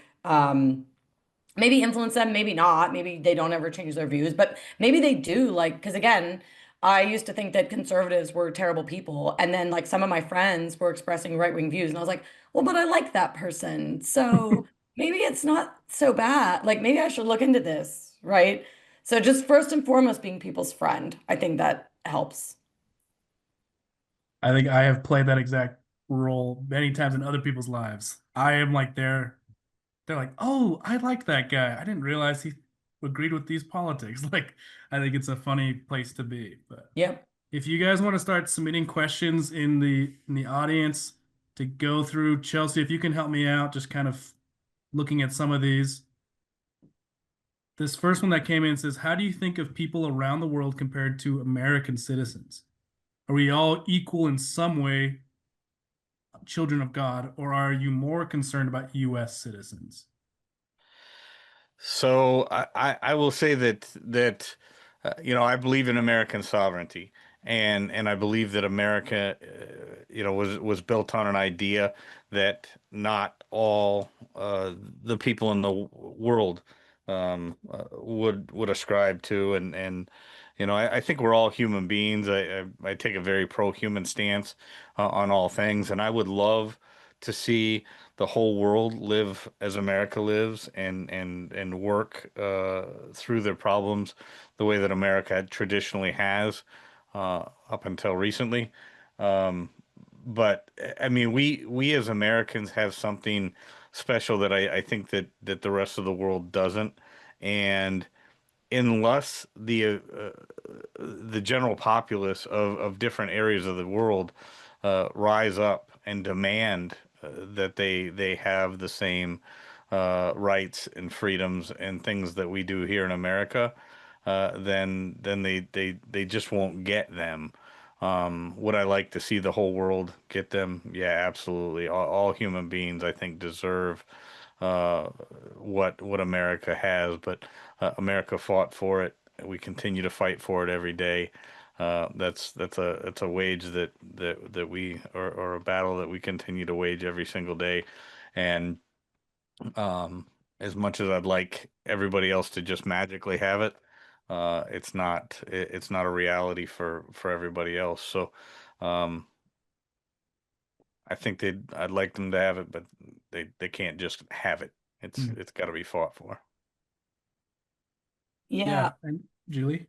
maybe influence them, maybe not. Maybe they don't ever change their views, but maybe they do. Like, because again, I used to think that conservatives were terrible people. And then, like, some of my friends were expressing right-wing views. And I was like, well, but I like that person. So maybe it's not so bad. Like, maybe I should look into this, right? So, just first and foremost, being people's friend, I think that helps. I think I have played that exact role many times in other people's lives. I am like they're like, oh, I like that guy. I didn't realize he agreed with these politics. Like, I think it's a funny place to be. But Yep. if you guys want to start submitting questions in the audience to go through, Chelsea, if you can help me out, just kind of looking at some of these. This first one that came in says, how do you think of people around the world compared to American citizens? Are we all equal in some way, children of God, or are you more concerned about U.S. citizens? So I will say that I believe in American sovereignty, and I believe that America was built on an idea that not all the people in the world would ascribe to, and I think we're all human beings. I take a very pro-human stance on all things, and I would love to see the whole world live as America lives, and work through their problems the way that America traditionally has up until recently. Um, but I mean, we as Americans have something special that I think that the rest of the world doesn't, and unless the general populace of different areas of the world rise up and demand that they have the same rights and freedoms and things that we do here in America, then they just won't get them. Would I like to see the whole world get them? Yeah, absolutely. All human beings, I think, deserve uh, what America has, but America fought for it. We continue to fight for it every day. That's a wage that we or a battle that we continue to wage every single day. And as much as I'd like everybody else to just magically have it, it's not a reality for everybody else. So um, I think I'd like them to have it, but they can't just have it. It's got to be fought for. Yeah. And Julie?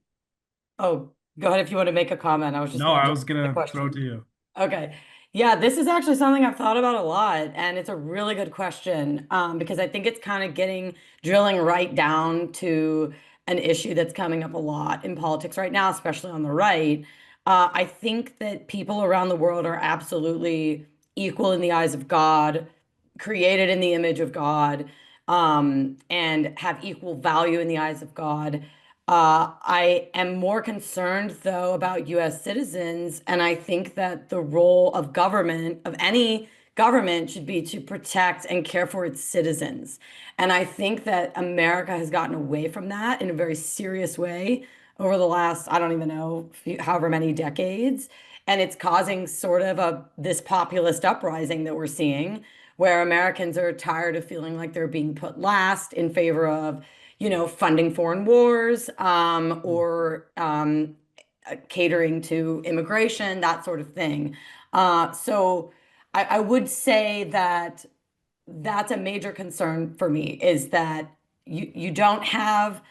Oh, go ahead if you want to make a comment. I was just No, going to I jump was to the gonna throw it question. to you. Okay. Yeah, this is actually something I've thought about a lot, and it's a really good question because I think it's kind of drilling right down to an issue that's coming up a lot in politics right now, especially on the right. I think that people around the world are absolutely equal in the eyes of God, created in the image of God, and have equal value in the eyes of God. I am more concerned, though, about US citizens, and I think that the role of government, of any government, should be to protect and care for its citizens. And I think that America has gotten away from that in a very serious way over the last, I don't even know, however many decades. And it's causing sort of this populist uprising that we're seeing, where Americans are tired of feeling like they're being put last in favor of, funding foreign wars, or catering to immigration, that sort of thing. So I would say that that's a major concern for me, is that you don't have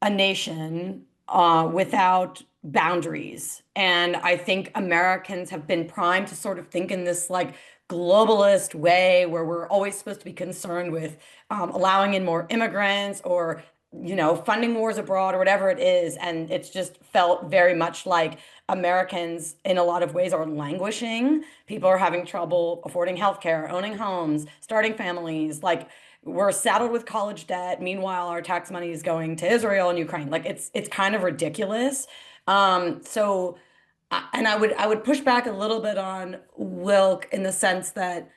a nation without boundaries. And I think Americans have been primed to sort of think in this like globalist way, where we're always supposed to be concerned with allowing in more immigrants, or funding wars abroad, or whatever it is. And it's just felt very much like Americans in a lot of ways are languishing. People are having trouble affording healthcare, owning homes, starting families. Like, we're saddled with college debt. Meanwhile, our tax money is going to Israel and Ukraine. Like, it's kind of ridiculous. So, and I would push back a little bit on Wilk, in the sense that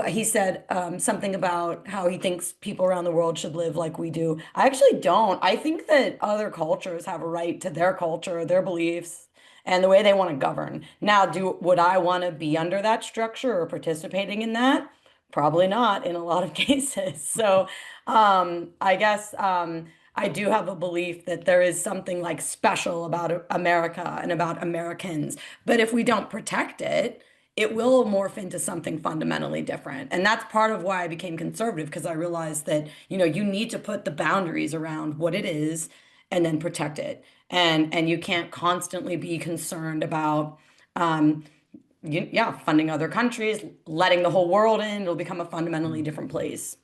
he said something about how he thinks people around the world should live like we do. I actually don't. I think that other cultures have a right to their culture, their beliefs, and the way they want to govern. Now, would I want to be under that structure or participating in that? Probably not in a lot of cases. So I guess I do have a belief that there is something like special about America and about Americans. But if we don't protect it, it will morph into something fundamentally different. And that's part of why I became conservative, because I realized that, you need to put the boundaries around what it is and then protect it. And you can't constantly be concerned about funding other countries, letting the whole world in. It'll become a fundamentally different place.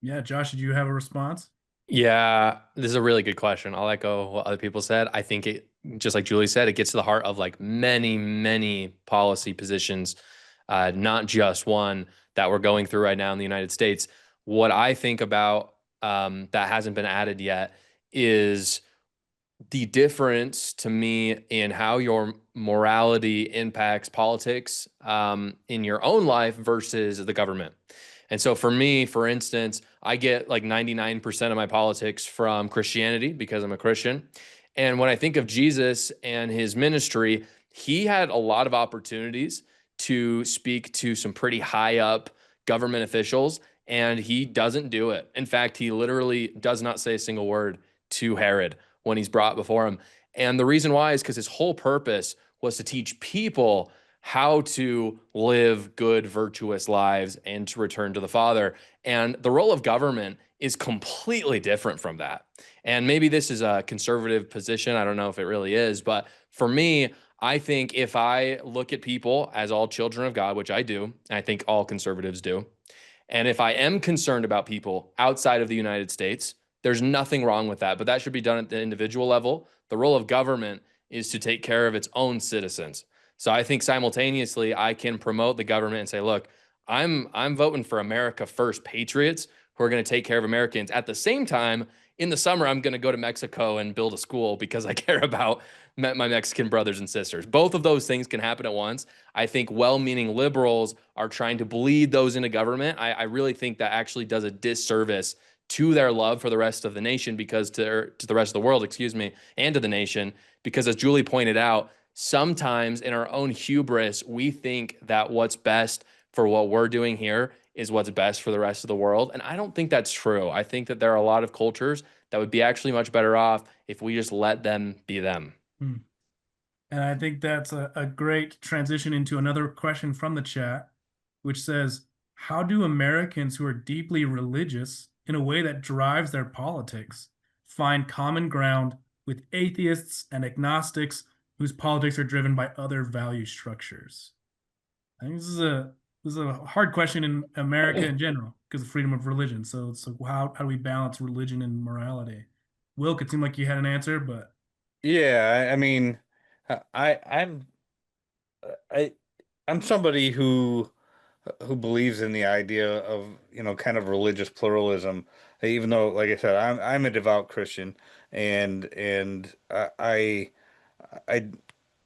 Yeah, Josh, did you have a response? Yeah, this is a really good question. I'll echo what other people said. I think it, just like Julie said, it gets to the heart of like many, many policy positions, not just one that we're going through right now in the United States. What I think about that hasn't been added yet is the difference to me in how your morality impacts politics in your own life versus the government. And so for me, for instance, I get like 99% of my politics from Christianity because I'm a Christian. And when I think of Jesus and his ministry, he had a lot of opportunities to speak to some pretty high up government officials, and he doesn't do it. In fact, he literally does not say a single word to Herod when he's brought before him. And the reason why is because his whole purpose was to teach people how to live good, virtuous lives and to return to the Father. And the role of government is completely different from that. And maybe this is a conservative position. I don't know if it really is. But for me, I think if I look at people as all children of God, which I do, and I think all conservatives do, and if I am concerned about people outside of the United States, there's nothing wrong with that. But that should be done at the individual level. The role of government is to take care of its own citizens. So I think simultaneously I can promote the government and say, look, I'm voting for America First patriots who are going to take care of Americans. At the same time, in the summer, I'm going to go to Mexico and build a school because I care about my Mexican brothers and sisters. Both of those things can happen at once. I think well-meaning liberals are trying to bleed those into government. I really think that actually does a disservice to their love for the rest of the nation, because to the rest of the world, excuse me, and to the nation, because as Julie pointed out, sometimes in our own hubris, we think that what's best for what we're doing here is what's best for the rest of the world. And I don't think that's true. I think that there are a lot of cultures that would be actually much better off if we just let them be them. And I think that's a great transition into another question from the chat, which says, how do Americans who are deeply religious in a way that drives their politics find common ground with atheists and agnostics whose politics are driven by other value structures? I think this is a hard question in America in general because of freedom of religion. So how do we balance religion and morality? Wilk, it seemed like you had an answer, but Yeah, I mean, I I'm somebody who believes in the idea of, kind of religious pluralism, even though, like I said, I'm a devout Christian, and I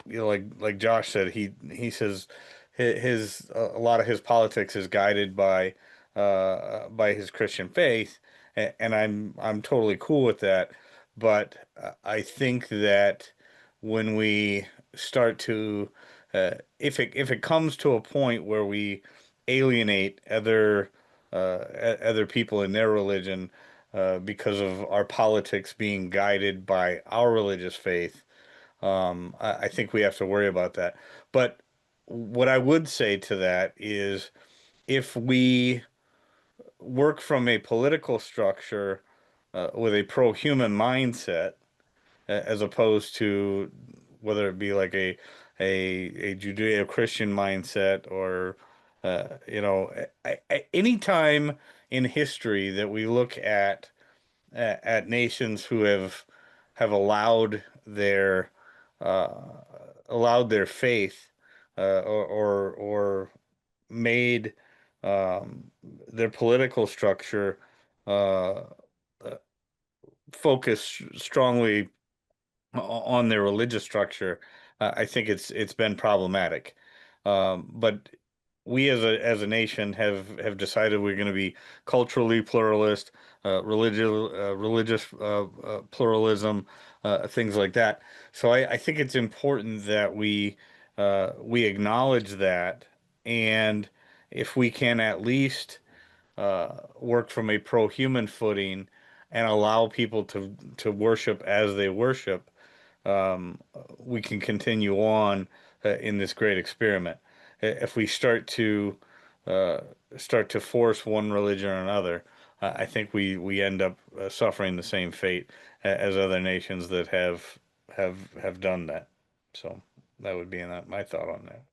like Josh said, he says his a lot of his politics is guided by his Christian faith, and I'm totally cool with that. But I think that when we start to if it comes to a point where we alienate other people in their religion because of our politics being guided by our religious faith, I think we have to worry about that. But what I would say to that is if we work from a political structure with a pro-human mindset, as opposed to whether it be like a Judeo-Christian mindset or any time in history that we look at nations who have uh, allowed their faith or made their political structure uh, focus strongly on their religious structure, I think it's been problematic. But we as a nation have decided we're going to be culturally pluralist, religious pluralism, things like that. So I think it's important that we acknowledge that, and if we can at least work from a pro-human footing and allow people to worship as they worship, we can continue on in this great experiment. If we uh, start to force one religion or another, I think we end up suffering the same fate as other nations that have done that. So that would be my thought on that.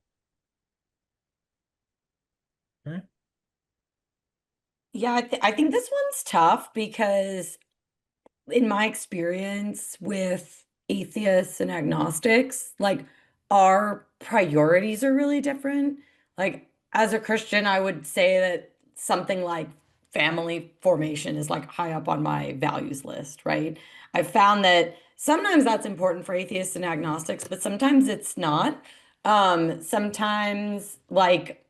Okay. Yeah, I think this one's tough because in my experience with atheists and agnostics, like our priorities are really different. Like as a Christian, I would say that something like family formation is like high up on my values list, right? I've found that sometimes that's important for atheists and agnostics, but sometimes it's not. Sometimes like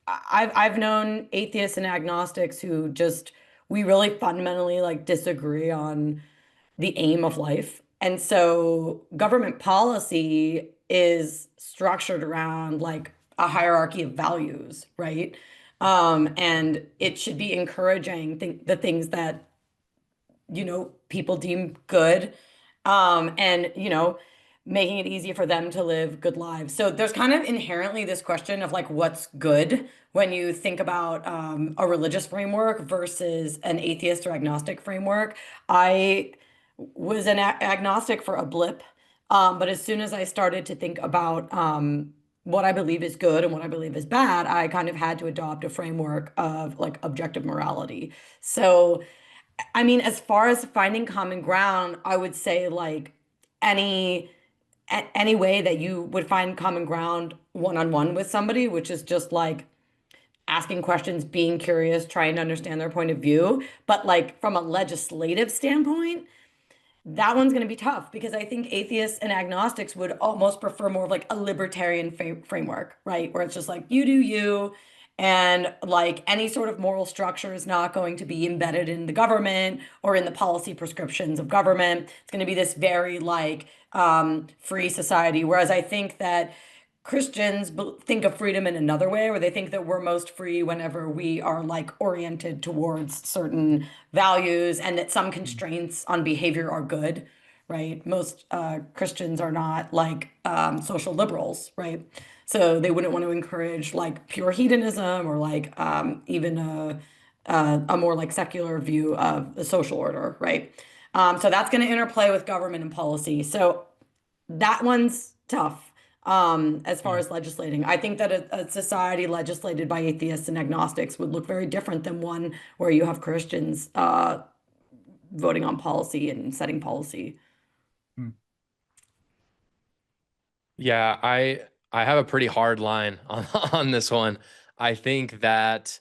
I've known atheists and agnostics who just we really fundamentally like disagree on the aim of life. And so government policy is structured around like a hierarchy of values, right? And it should be encouraging the things that, people deem good, and, making it easier for them to live good lives. So there's kind of inherently this question of like what's good when you think about a religious framework versus an atheist or agnostic framework. I was an agnostic for a blip, but as soon as I started to think about what I believe is good and what I believe is bad, I kind of had to adopt a framework of like objective morality. So I mean, as far as finding common ground, I would say like any any way that you would find common ground one-on-one with somebody, which is just like asking questions, being curious, trying to understand their point of view. But like from a legislative standpoint, that one's going to be tough because I think atheists and agnostics would almost prefer more of like a libertarian framework, right? Where it's just like you do you, and like any sort of moral structure is not going to be embedded in the government or in the policy prescriptions of government. It's going to be this very like free society. Whereas I think that Christians think of freedom in another way, where they think that we're most free whenever we are like oriented towards certain values and that some constraints on behavior are good, right? Most Christians are not like social liberals, right? So they wouldn't want to encourage like pure hedonism or like even a more like secular view of the social order, right? So that's going to interplay with government and policy. So that one's tough as far Yeah. as legislating. I think that a society legislated by atheists and agnostics would look very different than one where you have Christians voting on policy and setting policy. Hmm. Yeah, I have a pretty hard line on, on this one. I think that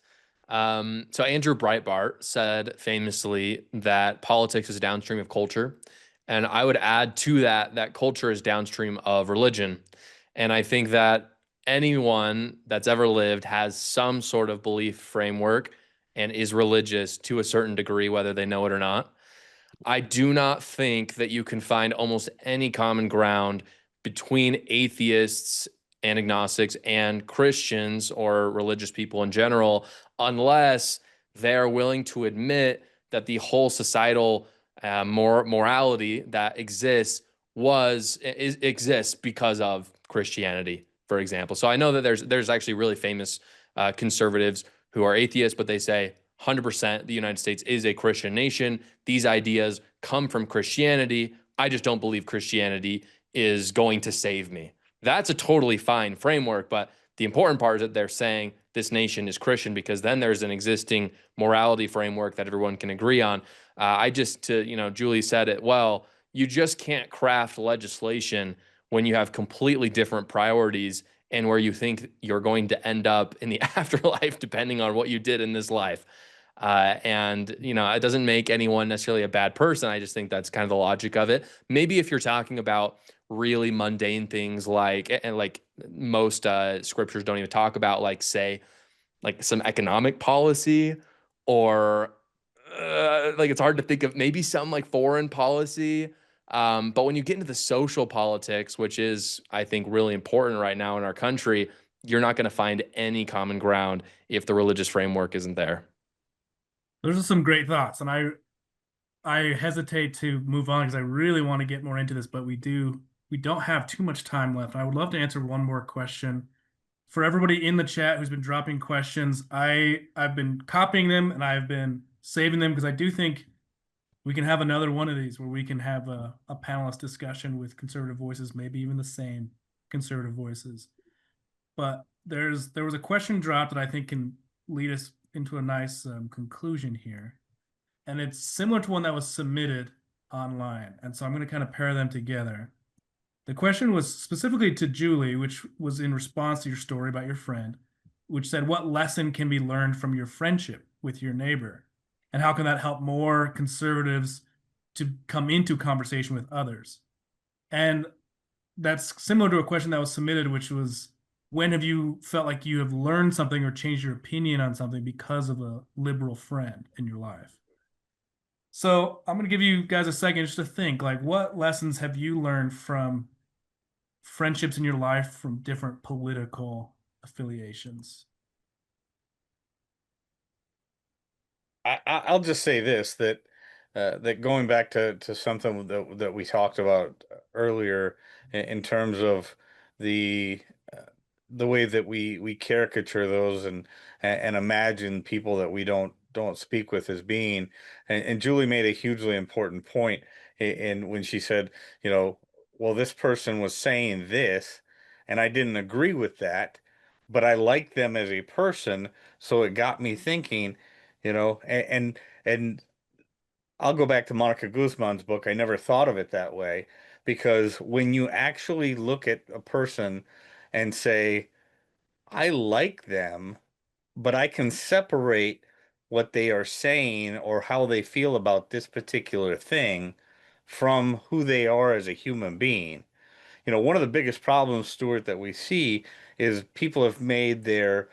so Andrew Breitbart said famously that politics is downstream of culture. And I would add to that that culture is downstream of religion. And I think that anyone that's ever lived has some sort of belief framework and is religious to a certain degree, whether they know it or not. I do not think that you can find almost any common ground between atheists and agnostics and Christians or religious people in general, unless they're willing to admit that the whole societal morality that exists because of Christianity, for example. So I know that there's actually really famous conservatives who are atheists, but they say 100% the United States is a Christian nation. These ideas come from Christianity. I just don't believe Christianity is going to save me. That's a totally fine framework, but the important part is that they're saying this nation is Christian, because then there's an existing morality framework that everyone can agree on. Julie said it well, you just can't craft legislation when you have completely different priorities and where you think you're going to end up in the afterlife, depending on what you did in this life. It doesn't make anyone necessarily a bad person. I just think that's kind of the logic of it. Maybe if you're talking about really mundane things like most scriptures don't even talk about, like, say, like some economic policy, or like it's hard to think of maybe some like foreign policy. But when you get into the social politics, which is, I think, really important right now in our country, you're not going to find any common ground if the religious framework isn't there. Those are some great thoughts, and I hesitate to move on because I really want to get more into this, but we don't have too much time left. I would love to answer one more question. For everybody in the chat who's been dropping questions, I've been copying them and I've been saving them because I do think we can have another one of these where we can have a panelist discussion with conservative voices, maybe even the same conservative voices. But there was a question dropped that I think can lead us into a nice conclusion here. And it's similar to one that was submitted online. And so I'm going to kind of pair them together. The question was specifically to Julie, which was in response to your story about your friend, which said, what lesson can be learned from your friendship with your neighbor? And how can that help more conservatives to come into conversation with others? And that's similar to a question that was submitted, which was, when have you felt like you have learned something or changed your opinion on something because of a liberal friend in your life? So I'm going to give you guys a second just to think, like, what lessons have you learned from friendships in your life from different political affiliations? I'll just say this, that going back to something that we talked about earlier in terms of the the way that we caricature those and imagine people that we don't speak with as being, and Julie made a hugely important point in when she said, well, this person was saying this and I didn't agree with that, but I liked them as a person, so it got me thinking, and I'll go back to Monica Guzman's book. I never thought of it that way, because when you actually look at a person and say, I like them, but I can separate what they are saying or how they feel about this particular thing from who they are as a human being. One of the biggest problems, Stuart, that we see is people have made their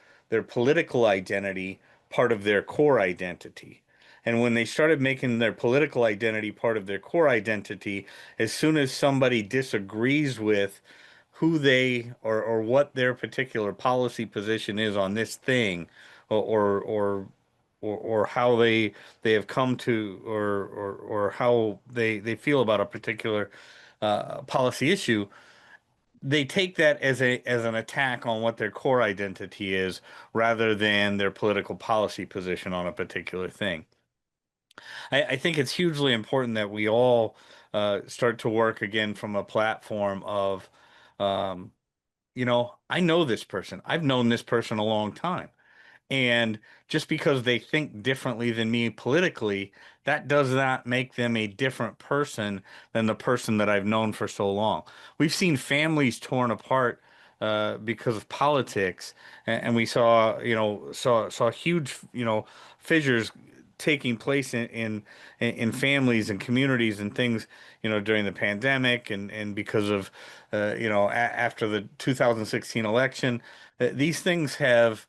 political identity part of their core identity. And when they started making their political identity part of their core identity, as soon as somebody disagrees with who they or what their particular policy position is on this thing, or or or how they have come to, or how they feel about a particular policy issue, they take that as an attack on what their core identity is, rather than their political policy position on a particular thing. I think it's hugely important that we all start to work again from a platform of, um, I know this person. I've known this person a long time. And just because they think differently than me politically, that does not make them a different person than the person that I've known for so long. We've seen families torn apart because of politics, and we saw saw huge fissures taking place in families and communities and things during the pandemic and because of after the 2016 election. These things have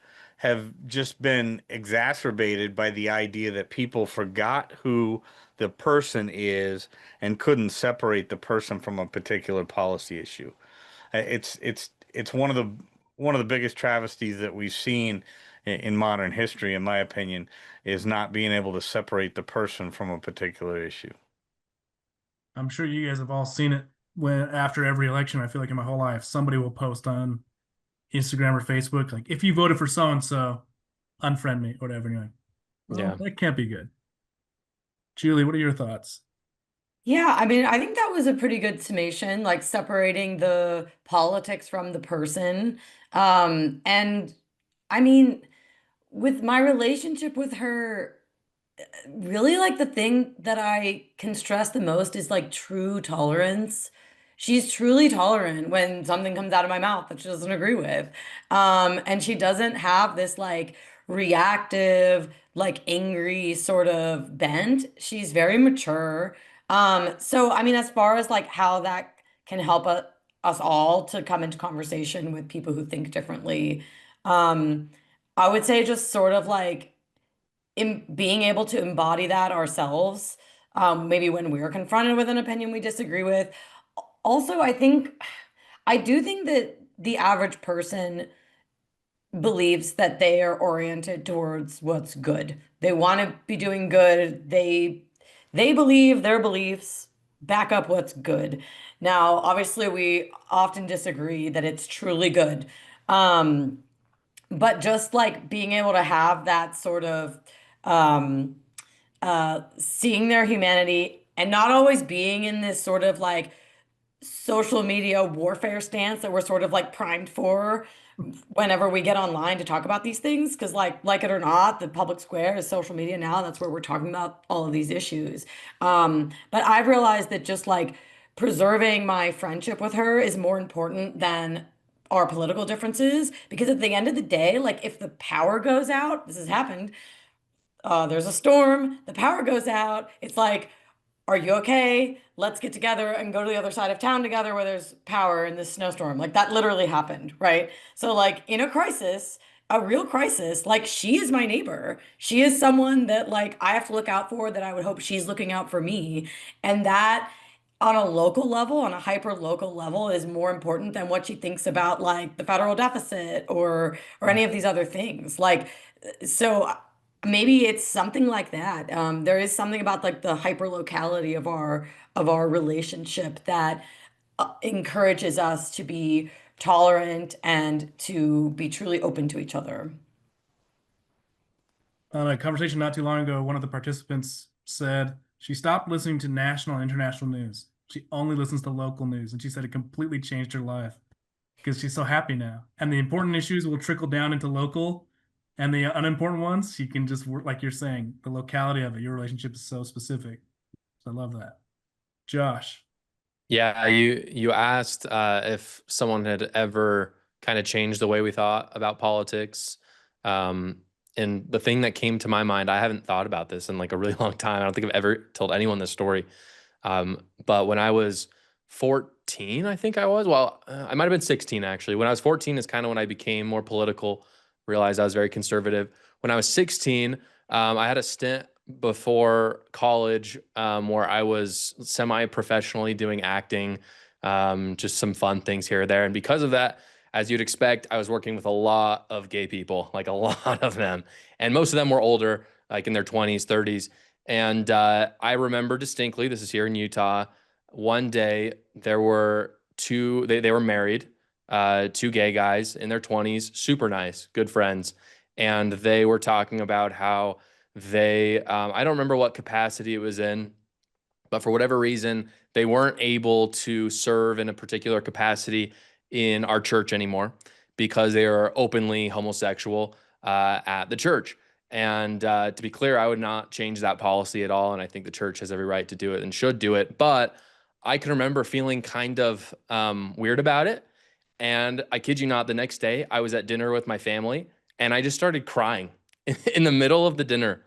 just been exacerbated by the idea that people forgot who the person is and couldn't separate the person from a particular policy issue. It's one of the biggest travesties that we've seen in modern history, in my opinion, is not being able to separate the person from a particular issue. I'm sure you guys have all seen it when after every election. I feel like in my whole life, somebody will post on Instagram or Facebook, like, if you voted for so and so, unfriend me, or whatever. And you're like, well, Yeah. that can't be good. Julie, what are your thoughts? Yeah, I mean, I think that was a pretty good summation, like separating the politics from the person. And I mean, with my relationship with her, really like the thing that I can stress the most is like true tolerance. She's truly tolerant when something comes out of my mouth that she doesn't agree with. And she doesn't have this like reactive, like angry sort of bent. She's very mature. So I mean, as far as like how that can help us all to come into conversation with people who think differently, um, I would say just sort of like in being able to embody that ourselves, maybe when we're confronted with an opinion we disagree with. Also, I do think that the average person believes that they are oriented towards what's good. They want to be doing good. They believe their beliefs back up what's good. Now, obviously, we often disagree that it's truly good. Um, but just like being able to have that sort of um, seeing their humanity and not always being in this sort of like social media warfare stance that we're sort of like primed for whenever we get online to talk about these things, because like it or not, the public square is social media now. That's where we're talking about all of these issues. But I've realized that just like preserving my friendship with her is more important than our political differences, because at the end of the day, like if the power goes out, this has happened, there's a storm, the power goes out, it's like, are you okay? Let's get together and go to the other side of town together where there's power in this snowstorm. Like that literally happened, right? So like in a crisis, a real crisis, like she is my neighbor. She is someone that like I have to look out for, that I would hope she's looking out for me. And that on a local level, on a hyper local level, is more important than what she thinks about like the federal deficit or any of these other things. Like so maybe it's something like that. There is something about like the hyper locality of our relationship that encourages us to be tolerant and to be truly open to each other. On a conversation not too long ago, one of the participants said she stopped listening to national and international news. She only listens to local news, and she said it completely changed her life because she's so happy now. And the important issues will trickle down into local, and the unimportant ones, you can just work, like you're saying, the locality of it. Your relationship is so specific. So I love that. Josh. Yeah, you asked if someone had ever kind of changed the way we thought about politics. And the thing that came to my mind, I haven't thought about this in like a really long time. I don't think I've ever told anyone this story. But when I was 14, I think I was, well, I might have been 16 actually. When I was 14 is kind of when I became more political, realized I was very conservative. When I was 16, I had a stint before college where I was semi-professionally doing acting, just some fun things here or there. And because of that, as you'd expect, I was working with a lot of gay people, like a lot of them. And most of them were older, like in their 20s, 30s. And I remember distinctly, this is here in Utah, one day there were two, they were married, two gay guys in their 20s, super nice, good friends. And they were talking about how they, I don't remember what capacity it was in, but for whatever reason, they weren't able to serve in a particular capacity in our church anymore because they are openly homosexual at the church. And to be clear, I would not change that policy at all. And I think the church has every right to do it and should do it. But I can remember feeling kind of weird about it. And I kid you not, the next day I was at dinner with my family and I just started crying in the middle of the dinner.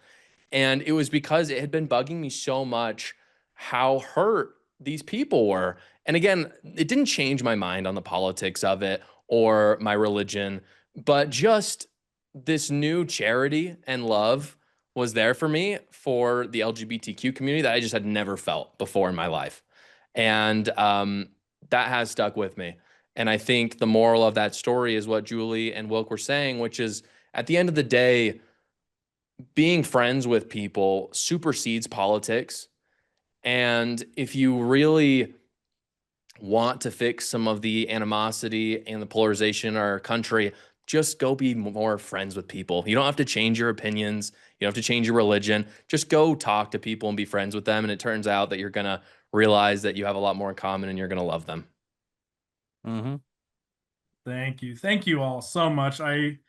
And it was because it had been bugging me so much how hurt these people were. And again, it didn't change my mind on the politics of it or my religion, but just this new charity and love was there for me for the LGBTQ community that I just had never felt before in my life. And that has stuck with me. And I think the moral of that story is what Julie and Wilk were saying, which is at the end of the day, being friends with people supersedes politics. And if you really want to fix some of the animosity and the polarization in our country, just go be more friends with people. You don't have to change your opinions. You don't have to change your religion. Just go talk to people and be friends with them. And it turns out that you're going to realize that you have a lot more in common and you're going to love them. Mm-hmm. Thank you. Thank you all so much. I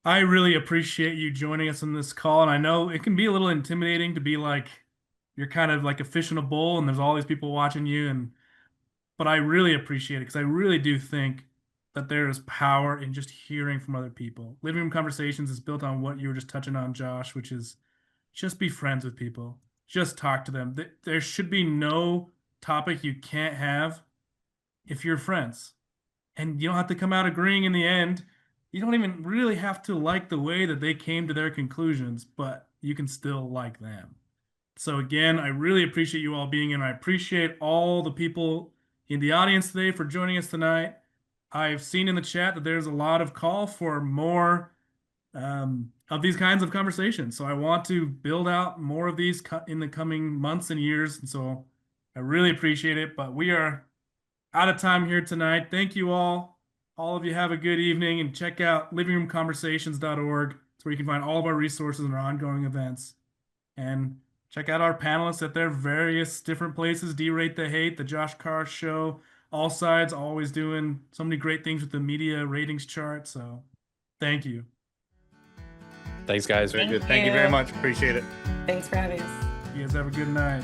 really appreciate you joining us on this call. And I know it can be a little intimidating to be like, you're kind of like a fish in a bowl and there's all these people watching you. But I really appreciate it because I really do think that there is power in just hearing from other people. Living Room Conversations is built on what you were just touching on, Josh, which is just be friends with people. Just talk to them. There should be no topic you can't have if you're friends. And you don't have to come out agreeing in the end. You don't even really have to like the way that they came to their conclusions, but you can still like them. So again, I really appreciate you all being in. I appreciate all the people in the audience today for joining us tonight. I've seen in the chat that there's a lot of call for more of these kinds of conversations. So I want to build out more of these in the coming months and years. And so I really appreciate it, but we are out of time here tonight. Thank you all. All of you have a good evening, and check out livingroomconversations.org. It's where you can find all of our resources and our ongoing events. And check out our panelists at their various different places. Derate The Hate, the Josh Carr Show, AllSides, always doing so many great things with the media ratings chart. So thank you. Thanks, guys. Very good. Thank you very much. Appreciate it. Thanks for having us. You guys have a good night.